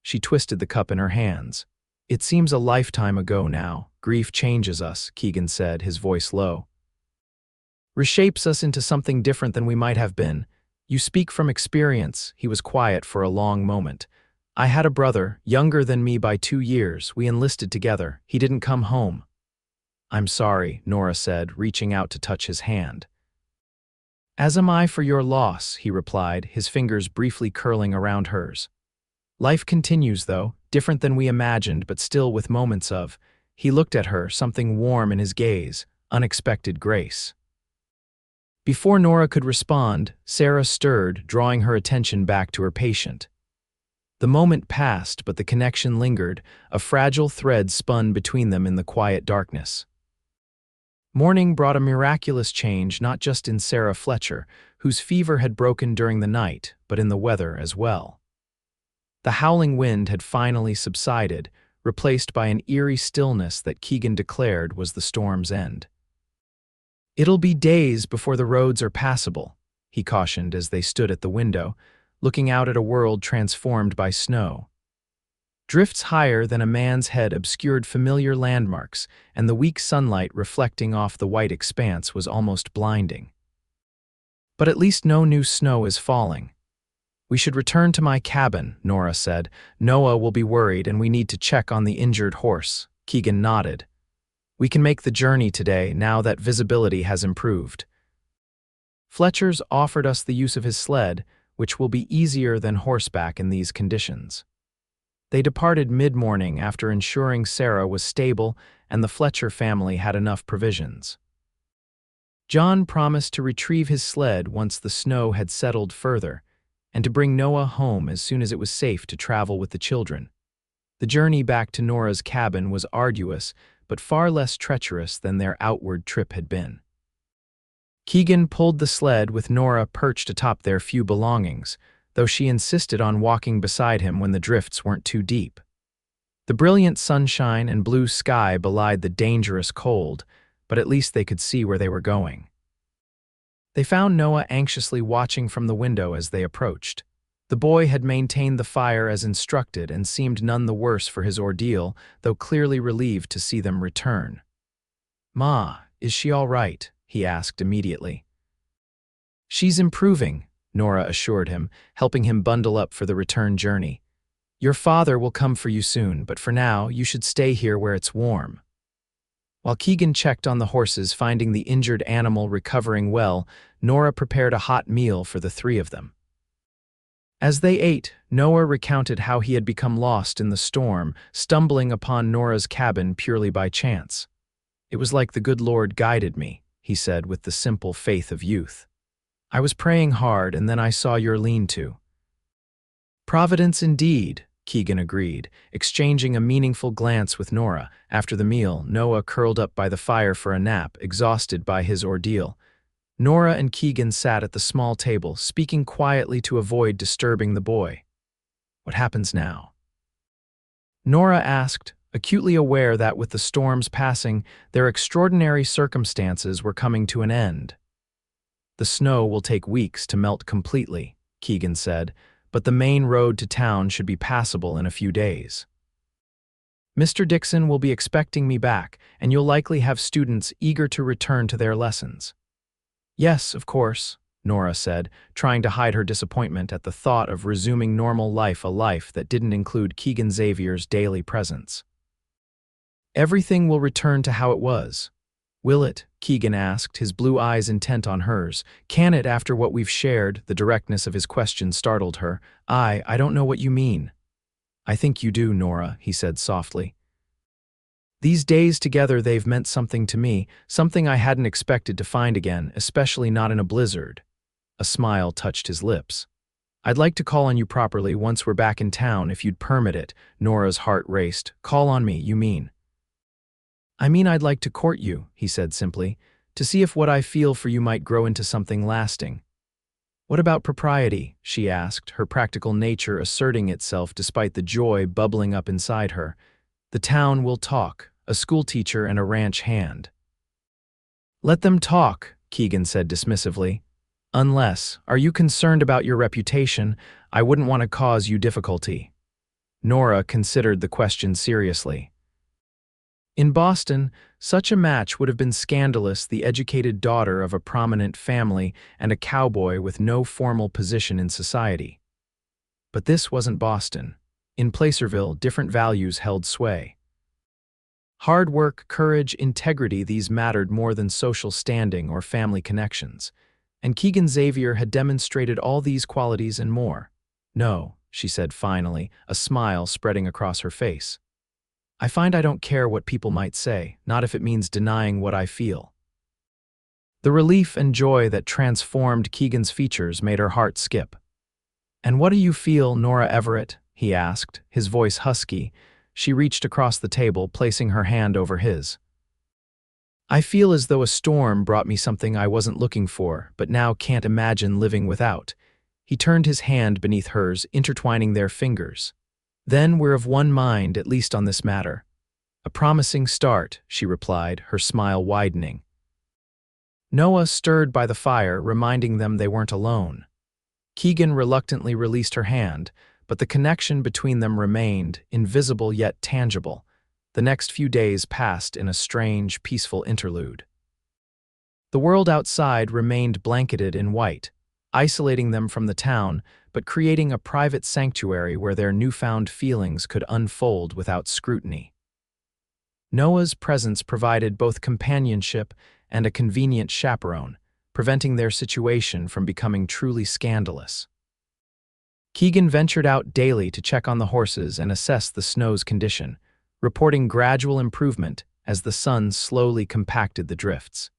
She twisted the cup in her hands. "It seems a lifetime ago now. Grief changes us," Keegan said, his voice low. "Reshapes us into something different than we might have been. You speak from experience." He was quiet for a long moment. "I had a brother, younger than me by 2 years. We enlisted together. He didn't come home." "I'm sorry," Nora said, reaching out to touch his hand. "As am I for your loss," he replied, his fingers briefly curling around hers. "Life continues, though, different than we imagined, but still with moments of—" He looked at her, something warm in his gaze, unexpected grace. Before Nora could respond, Sarah stirred, drawing her attention back to her patient. The moment passed, but the connection lingered, a fragile thread spun between them in the quiet darkness. Morning brought a miraculous change, not just in Sarah Fletcher, whose fever had broken during the night, but in the weather as well. The howling wind had finally subsided, replaced by an eerie stillness that Keegan declared was the storm's end. "It'll be days before the roads are passable," he cautioned as they stood at the window, looking out at a world transformed by snow. Drifts higher than a man's head obscured familiar landmarks, and the weak sunlight reflecting off the white expanse was almost blinding. "But at least no new snow is falling." "We should return to my cabin," Nora said. "Noah will be worried and we need to check on the injured horse." Keegan nodded. "We can make the journey today now that visibility has improved." Fletcher's offered us the use of his sled, which will be easier than horseback in these conditions. They departed mid-morning after ensuring Sarah was stable and the Fletcher family had enough provisions. John promised to retrieve his sled once the snow had settled further, and to bring Noah home as soon as it was safe to travel with the children. The journey back to Nora's cabin was arduous, but far less treacherous than their outward trip had been. Keegan pulled the sled with Nora perched atop their few belongings, though she insisted on walking beside him when the drifts weren't too deep. The brilliant sunshine and blue sky belied the dangerous cold, but at least they could see where they were going. They found Noah anxiously watching from the window as they approached. The boy had maintained the fire as instructed and seemed none the worse for his ordeal, though clearly relieved to see them return. "Ma, is she all right?" he asked immediately. "She's improving," Nora assured him, helping him bundle up for the return journey. "Your father will come for you soon, but for now, you should stay here where it's warm." While Keegan checked on the horses, finding the injured animal recovering well, Nora prepared a hot meal for the three of them. As they ate, Noah recounted how he had become lost in the storm, stumbling upon Nora's cabin purely by chance. "It was like the good Lord guided me," he said with the simple faith of youth. "I was praying hard and then I saw your lean-to." "Providence indeed," Keegan agreed, exchanging a meaningful glance with Nora. After the meal, Noah curled up by the fire for a nap, exhausted by his ordeal. Nora and Keegan sat at the small table, speaking quietly to avoid disturbing the boy. "What happens now?" Nora asked, acutely aware that with the storm's passing, their extraordinary circumstances were coming to an end. "The snow will take weeks to melt completely," Keegan said, "but the main road to town should be passable in a few days. Mr. Dixon will be expecting me back, and you'll likely have students eager to return to their lessons." "Yes, of course," Nora said, trying to hide her disappointment at the thought of resuming normal life, a life that didn't include Keegan Xavier's daily presence. "Everything will return to how it was." "Will it?" Keegan asked, his blue eyes intent on hers. "Can it after what we've shared?" The directness of his question startled her. I don't know what you mean." "I think you do, Nora," he said softly. "These days together they've meant something to me, something I hadn't expected to find again, especially not in a blizzard." A smile touched his lips. "I'd like to call on you properly once we're back in town, if you'd permit it." Nora's heart raced. "Call on me, you mean?" "I mean I'd like to court you," he said simply, "to see if what I feel for you might grow into something lasting." "What about propriety?" she asked, her practical nature asserting itself despite the joy bubbling up inside her. "The town will talk, a schoolteacher and a ranch hand." "Let them talk," Keegan said dismissively. "Unless, are you concerned about your reputation? I wouldn't want to cause you difficulty." Nora considered the question seriously. In Boston, such a match would have been scandalous, the educated daughter of a prominent family and a cowboy with no formal position in society. But this wasn't Boston. In Placerville, different values held sway. Hard work, courage, integrity, these mattered more than social standing or family connections. And Keegan Xavier had demonstrated all these qualities and more. "No," she said finally, a smile spreading across her face. "I find I don't care what people might say, not if it means denying what I feel." The relief and joy that transformed Keegan's features made her heart skip. "And what do you feel, Nora Everett?" he asked, his voice husky. She reached across the table, placing her hand over his. "I feel as though a storm brought me something I wasn't looking for, but now can't imagine living without." He turned his hand beneath hers, intertwining their fingers. Then we're of one mind, at least on this matter. A promising start, she replied, her smile widening. Noah stirred by the fire, reminding them they weren't alone. Keegan reluctantly released her hand, but the connection between them remained, invisible yet tangible. The next few days passed in a strange, peaceful interlude. The world outside remained blanketed in white, isolating them from the town, but creating a private sanctuary where their newfound feelings could unfold without scrutiny. Noah's presence provided both companionship and a convenient chaperone, preventing their situation from becoming truly scandalous. Keegan ventured out daily to check on the horses and assess the snow's condition, reporting gradual improvement as the sun slowly compacted the drifts.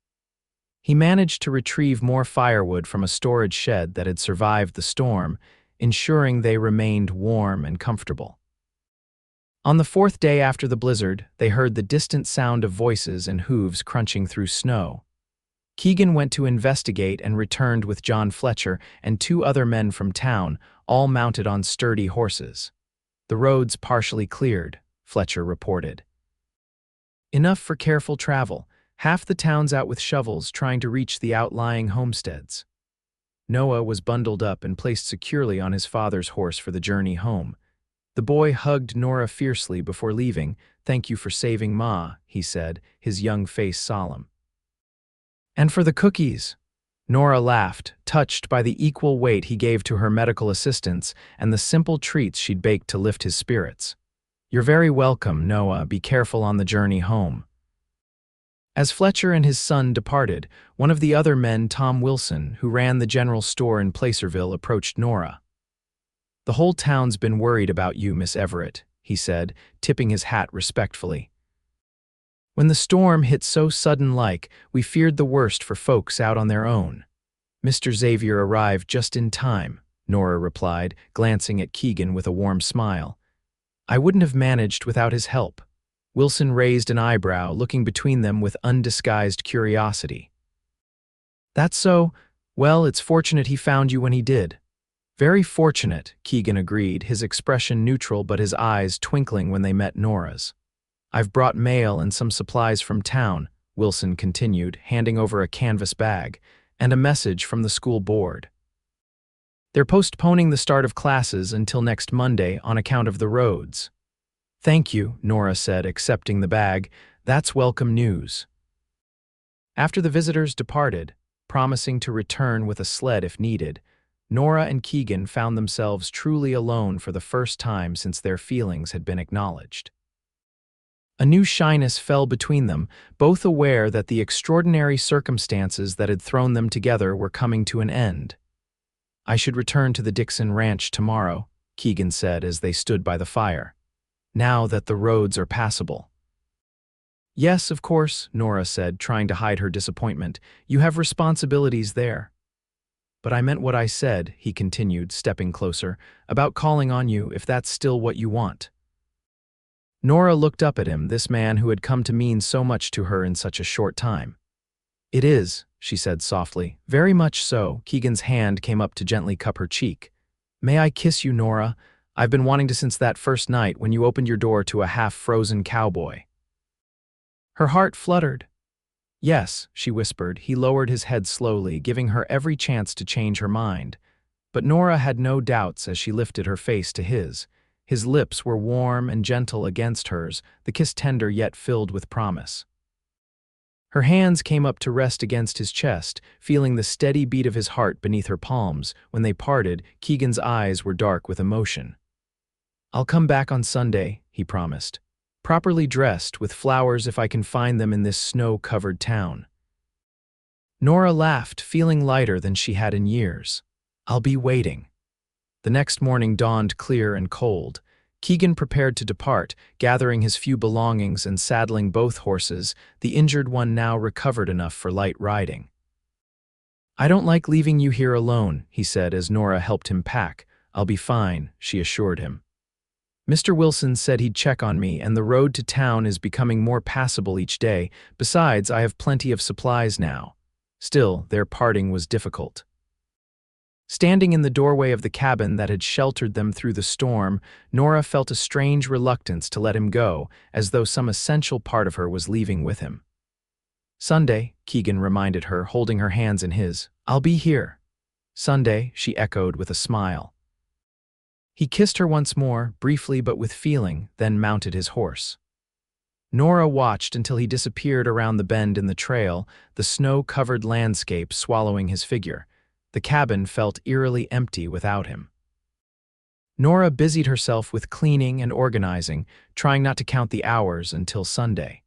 He managed to retrieve more firewood from a storage shed that had survived the storm, ensuring they remained warm and comfortable. On the fourth day after the blizzard, they heard the distant sound of voices and hooves crunching through snow. Keegan went to investigate and returned with John Fletcher and 2 other men from town, all mounted on sturdy horses. The roads partially cleared, Fletcher reported. Enough for careful travel. Half the town's out with shovels trying to reach the outlying homesteads. Noah was bundled up and placed securely on his father's horse for the journey home. The boy hugged Nora fiercely before leaving. "Thank you for saving Ma," he said, his young face solemn. "And for the cookies." Nora laughed, touched by the equal weight he gave to her medical assistants and the simple treats she'd baked to lift his spirits. "You're very welcome, Noah. Be careful on the journey home." As Fletcher and his son departed, one of the other men, Tom Wilson, who ran the general store in Placerville, approached Nora. "The whole town's been worried about you, Miss Everett," he said, tipping his hat respectfully. "When the storm hit so sudden-like, we feared the worst for folks out on their own." "Mr. Xavier arrived just in time," Nora replied, glancing at Keegan with a warm smile. "I wouldn't have managed without his help." Wilson raised an eyebrow, looking between them with undisguised curiosity. "That's so? Well, it's fortunate he found you when he did." "Very fortunate," Keegan agreed, his expression neutral but his eyes twinkling when they met Nora's. "I've brought mail and some supplies from town," Wilson continued, handing over a canvas bag, "and a message from the school board. They're postponing the start of classes until next Monday on account of the roads." "Thank you," Nora said, accepting the bag. "That's welcome news." After the visitors departed, promising to return with a sled if needed, Nora and Keegan found themselves truly alone for the first time since their feelings had been acknowledged. A new shyness fell between them, both aware that the extraordinary circumstances that had thrown them together were coming to an end. "I should return to the Dixon Ranch tomorrow," Keegan said as they stood by the fire, "now that the roads are passable." "Yes, of course," Nora said, trying to hide her disappointment. "You have responsibilities there." "But I meant what I said," he continued, stepping closer, "about calling on you if that's still what you want." Nora looked up at him, this man who had come to mean so much to her in such a short time. "It is," she said softly. "Very much so." Keegan's hand came up to gently cup her cheek. "May I kiss you, Nora? I've been wanting to since that first night when you opened your door to a half-frozen cowboy." Her heart fluttered. "Yes," she whispered. He lowered his head slowly, giving her every chance to change her mind. But Nora had no doubts as she lifted her face to his. His lips were warm and gentle against hers, the kiss tender yet filled with promise. Her hands came up to rest against his chest, feeling the steady beat of his heart beneath her palms. When they parted, Keegan's eyes were dark with emotion. "I'll come back on Sunday," he promised. "Properly dressed, with flowers if I can find them in this snow-covered town." Nora laughed, feeling lighter than she had in years. "I'll be waiting." The next morning dawned clear and cold. Keegan prepared to depart, gathering his few belongings and saddling both horses, the injured one now recovered enough for light riding. "I don't like leaving you here alone," he said as Nora helped him pack. "I'll be fine," she assured him. "Mr. Wilson said he'd check on me, and the road to town is becoming more passable each day. Besides, I have plenty of supplies now." Still, their parting was difficult. Standing in the doorway of the cabin that had sheltered them through the storm, Nora felt a strange reluctance to let him go, as though some essential part of her was leaving with him. "Sunday," Keegan reminded her, holding her hands in his. "I'll be here." "Sunday," she echoed with a smile. He kissed her once more, briefly but with feeling, then mounted his horse. Nora watched until he disappeared around the bend in the trail, the snow-covered landscape swallowing his figure. The cabin felt eerily empty without him. Nora busied herself with cleaning and organizing, trying not to count the hours until Sunday.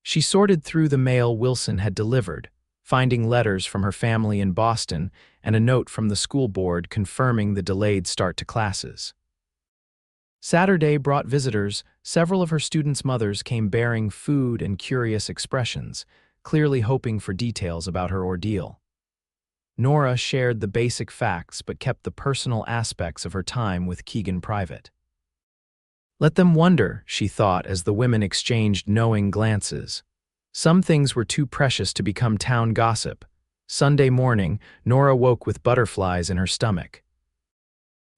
She sorted through the mail Wilson had delivered, finding letters from her family in Boston and a note from the school board confirming the delayed start to classes. Saturday brought visitors. Several of her students' mothers came bearing food and curious expressions, clearly hoping for details about her ordeal. Nora shared the basic facts but kept the personal aspects of her time with Keegan private. Let them wonder, she thought as the women exchanged knowing glances. Some things were too precious to become town gossip. Sunday morning, Nora woke with butterflies in her stomach.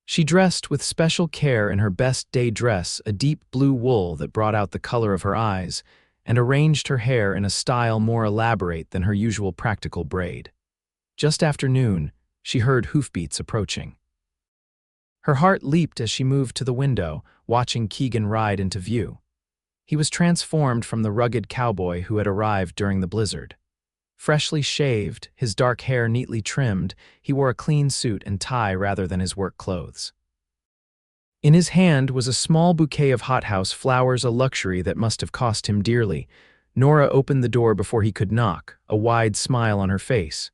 She dressed with special care in her best day dress, a deep blue wool that brought out the color of her eyes, and arranged her hair in a style more elaborate than her usual practical braid. Just after noon, she heard hoofbeats approaching. Her heart leaped as she moved to the window, watching Keegan ride into view. He was transformed from the rugged cowboy who had arrived during the blizzard. Freshly shaved, his dark hair neatly trimmed, he wore a clean suit and tie rather than his work clothes. In his hand was a small bouquet of hothouse flowers, a luxury that must have cost him dearly. Nora opened the door before he could knock, a wide smile on her face.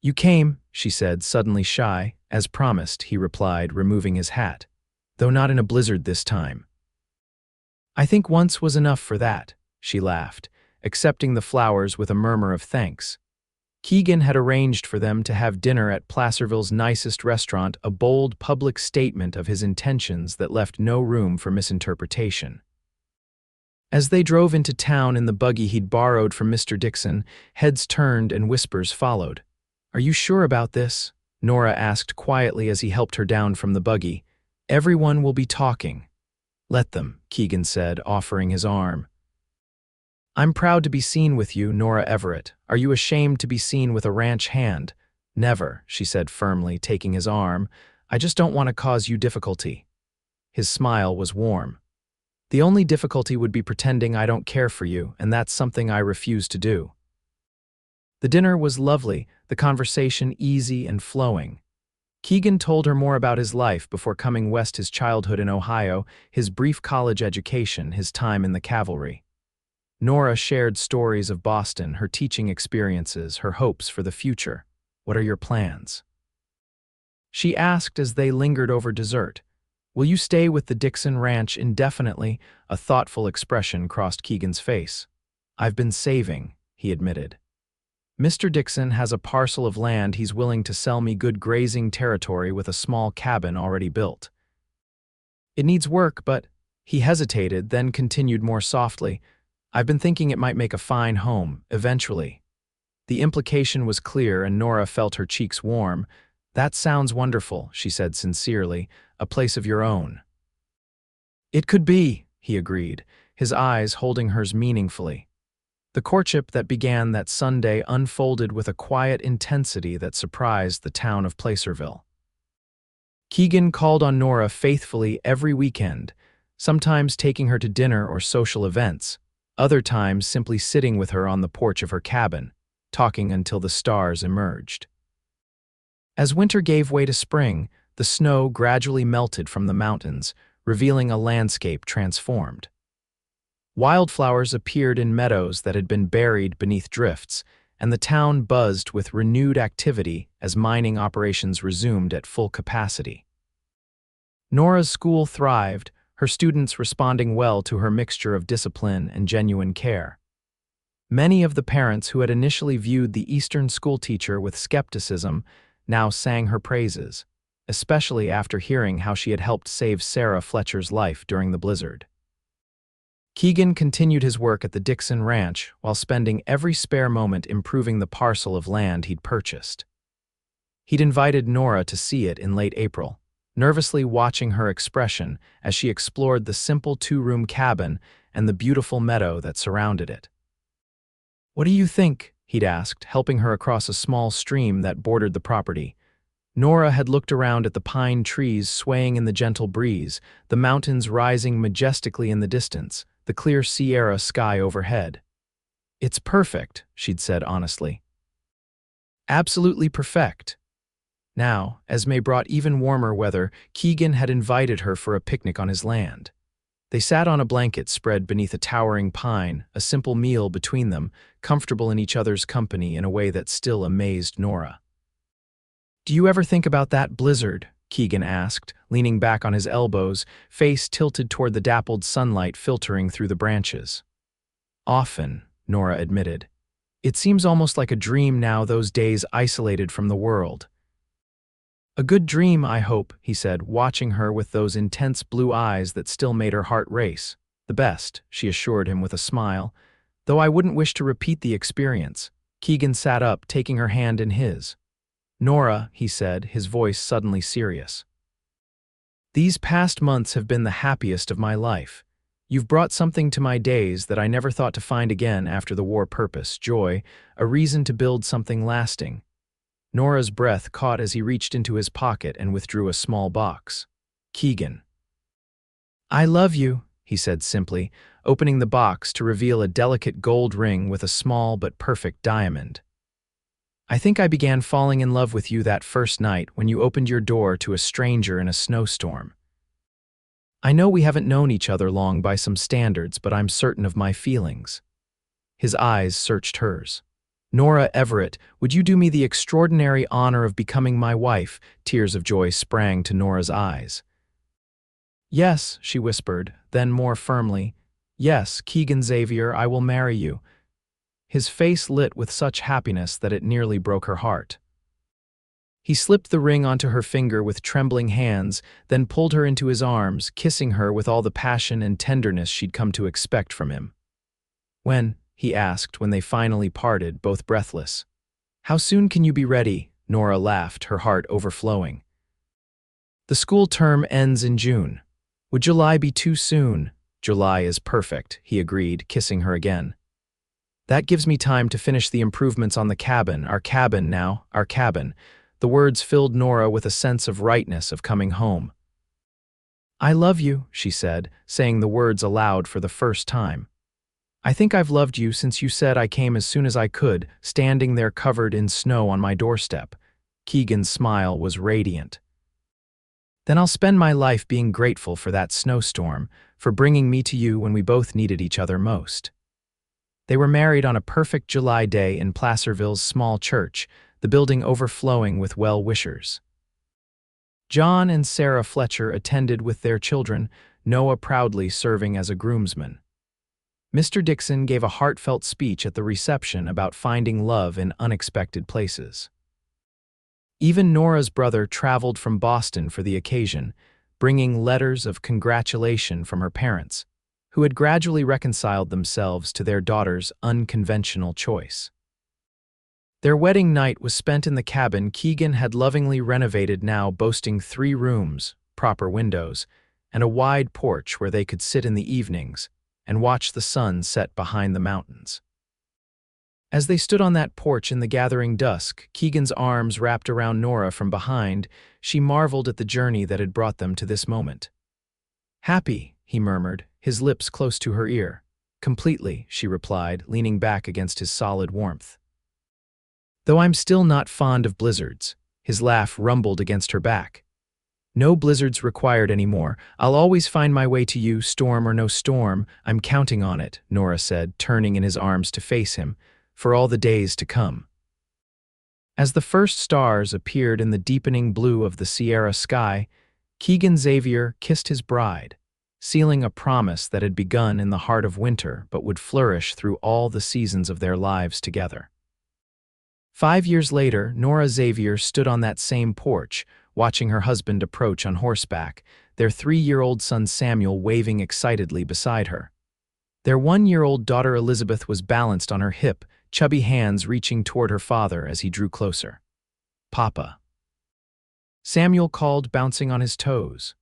"You came," she said, suddenly shy. "As promised," he replied, removing his hat. "Though not in a blizzard this time." "I think once was enough for that," she laughed, accepting the flowers with a murmur of thanks. Keegan had arranged for them to have dinner at Placerville's nicest restaurant, a bold public statement of his intentions that left no room for misinterpretation. As they drove into town in the buggy he'd borrowed from Mr. Dixon, heads turned and whispers followed. "Are you sure about this?" Nora asked quietly as he helped her down from the buggy. "Everyone will be talking." "Let them," Keegan said, offering his arm. "I'm proud to be seen with you, Nora Everett. Are you ashamed to be seen with a ranch hand?" "Never," she said firmly, taking his arm. "I just don't want to cause you difficulty." His smile was warm. "The only difficulty would be pretending I don't care for you, and that's something I refuse to do." The dinner was lovely, the conversation easy and flowing. Keegan told her more about his life before coming west, his childhood in Ohio, his brief college education, his time in the cavalry. Nora shared stories of Boston, her teaching experiences, her hopes for the future. "What are your plans?" she asked as they lingered over dessert. "Will you stay with the Dixon Ranch indefinitely?" A thoughtful expression crossed Keegan's face. "I've been saving," he admitted. "Mr. Dixon has a parcel of land he's willing to sell me, good grazing territory with a small cabin already built. It needs work, but—" He hesitated, then continued more softly, "I've been thinking it might make a fine home, eventually." The implication was clear and Nora felt her cheeks warm. "That sounds wonderful," she said sincerely, "a place of your own." "It could be," he agreed, his eyes holding hers meaningfully. The courtship that began that Sunday unfolded with a quiet intensity that surprised the town of Placerville. Keegan called on Nora faithfully every weekend, sometimes taking her to dinner or social events, other times simply sitting with her on the porch of her cabin, talking until the stars emerged. As winter gave way to spring, the snow gradually melted from the mountains, revealing a landscape transformed. Wildflowers appeared in meadows that had been buried beneath drifts, and the town buzzed with renewed activity as mining operations resumed at full capacity. Nora's school thrived, her students responding well to her mixture of discipline and genuine care. Many of the parents who had initially viewed the Eastern schoolteacher with skepticism now sang her praises, especially after hearing how she had helped save Sarah Fletcher's life during the blizzard. Keegan continued his work at the Dixon Ranch while spending every spare moment improving the parcel of land he'd purchased. He'd invited Nora to see it in late April, nervously watching her expression as she explored the simple two-room cabin and the beautiful meadow that surrounded it. "What do you think?" he'd asked, helping her across a small stream that bordered the property. Nora had looked around at the pine trees swaying in the gentle breeze, the mountains rising majestically in the distance, the clear Sierra sky overhead. "It's perfect," she'd said honestly. "Absolutely perfect." Now, as May brought even warmer weather, Keegan had invited her for a picnic on his land. They sat on a blanket spread beneath a towering pine, a simple meal between them, comfortable in each other's company in a way that still amazed Nora. "Do you ever think about that blizzard?" Keegan asked, leaning back on his elbows, face tilted toward the dappled sunlight filtering through the branches. "Often," Nora admitted. "It seems almost like a dream now, those days isolated from the world." "A good dream, I hope," he said, watching her with those intense blue eyes that still made her heart race. "The best," she assured him with a smile. "Though I wouldn't wish to repeat the experience." Keegan sat up, taking her hand in his. "Nora," he said, his voice suddenly serious. "These past months have been the happiest of my life. You've brought something to my days that I never thought to find again after the war: purpose, joy, a reason to build something lasting." Nora's breath caught as he reached into his pocket and withdrew a small box. "Keegan." "I love you," he said simply, opening the box to reveal a delicate gold ring with a small but perfect diamond. "I think I began falling in love with you that first night when you opened your door to a stranger in a snowstorm. I know we haven't known each other long by some standards, but I'm certain of my feelings." His eyes searched hers. "Nora Everett, would you do me the extraordinary honor of becoming my wife?" Tears of joy sprang to Nora's eyes. "Yes," she whispered, then more firmly, "Yes, Keegan Xavier, I will marry you." His face lit with such happiness that it nearly broke her heart. He slipped the ring onto her finger with trembling hands, then pulled her into his arms, kissing her with all the passion and tenderness she'd come to expect from him. "When?" he asked when they finally parted, both breathless. "How soon can you be ready?" Nora laughed, her heart overflowing. "The school term ends in June. Would July be too soon?" "July is perfect," he agreed, kissing her again. "That gives me time to finish the improvements on the cabin, our cabin now, our cabin." The words filled Nora with a sense of rightness of coming home. "I love you," she said, saying the words aloud for the first time. "I think I've loved you since you said I came as soon as I could, standing there covered in snow on my doorstep." Keegan's smile was radiant. "Then I'll spend my life being grateful for that snowstorm, for bringing me to you when we both needed each other most." They were married on a perfect July day in Placerville's small church, the building overflowing with well-wishers. John and Sarah Fletcher attended with their children, Noah proudly serving as a groomsman. Mr. Dixon gave a heartfelt speech at the reception about finding love in unexpected places. Even Nora's brother traveled from Boston for the occasion, bringing letters of congratulation from her parents, who had gradually reconciled themselves to their daughter's unconventional choice. Their wedding night was spent in the cabin Keegan had lovingly renovated, now boasting 3 rooms, proper windows, and a wide porch where they could sit in the evenings and watch the sun set behind the mountains. As they stood on that porch in the gathering dusk, Keegan's arms wrapped around Nora from behind, she marveled at the journey that had brought them to this moment. "Happy," he murmured, his lips close to her ear. "Completely," she replied, leaning back against his solid warmth. "Though I'm still not fond of blizzards." His laugh rumbled against her back. "No blizzards required anymore. I'll always find my way to you, storm or no storm. I'm counting on it," Nora said, turning in his arms to face him, "for all the days to come." As the first stars appeared in the deepening blue of the Sierra sky, Keegan Xavier kissed his bride, sealing a promise that had begun in the heart of winter but would flourish through all the seasons of their lives together. 5 years later, Nora Xavier stood on that same porch, watching her husband approach on horseback, their 3-year-old son Samuel waving excitedly beside her. Their 1-year-old daughter Elizabeth was balanced on her hip, chubby hands reaching toward her father as he drew closer. "Papa." Samuel called, bouncing on his toes.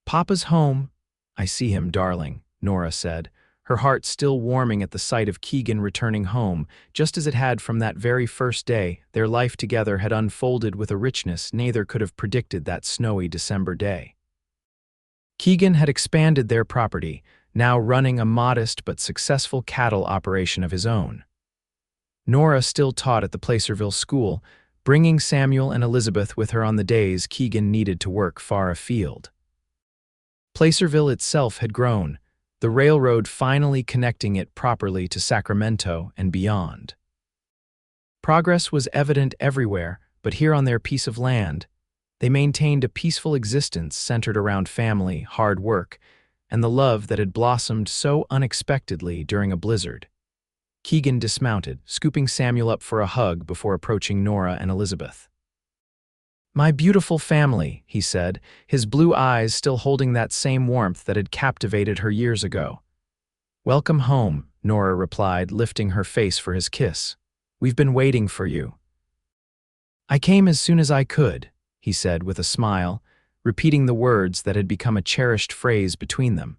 "Papa's home." "I see him, darling," Nora said, her heart still warming at the sight of Keegan returning home, just as it had from that very first day. Their life together had unfolded with a richness neither could have predicted that snowy December day. Keegan had expanded their property, now running a modest but successful cattle operation of his own. Nora still taught at the Placerville school, bringing Samuel and Elizabeth with her on the days Keegan needed to work far afield. Placerville itself had grown, the railroad finally connecting it properly to Sacramento and beyond. Progress was evident everywhere, but here on their piece of land, they maintained a peaceful existence centered around family, hard work, and the love that had blossomed so unexpectedly during a blizzard. Keegan dismounted, scooping Samuel up for a hug before approaching Nora and Elizabeth. "My beautiful family," he said, his blue eyes still holding that same warmth that had captivated her years ago. "Welcome home," Nora replied, lifting her face for his kiss. "We've been waiting for you." "I came as soon as I could," he said with a smile, repeating the words that had become a cherished phrase between them.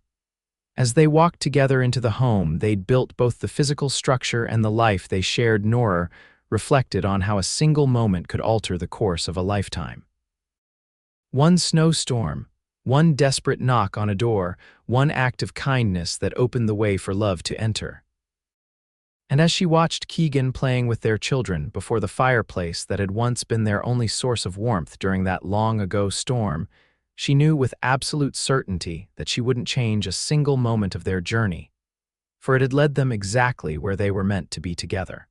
As they walked together into the home they'd built, both the physical structure and the life they shared, Nora reflected on how a single moment could alter the course of a lifetime. One snowstorm, one desperate knock on a door, one act of kindness that opened the way for love to enter. And as she watched Keegan playing with their children before the fireplace that had once been their only source of warmth during that long-ago storm, she knew with absolute certainty that she wouldn't change a single moment of their journey, for it had led them exactly where they were meant to be together.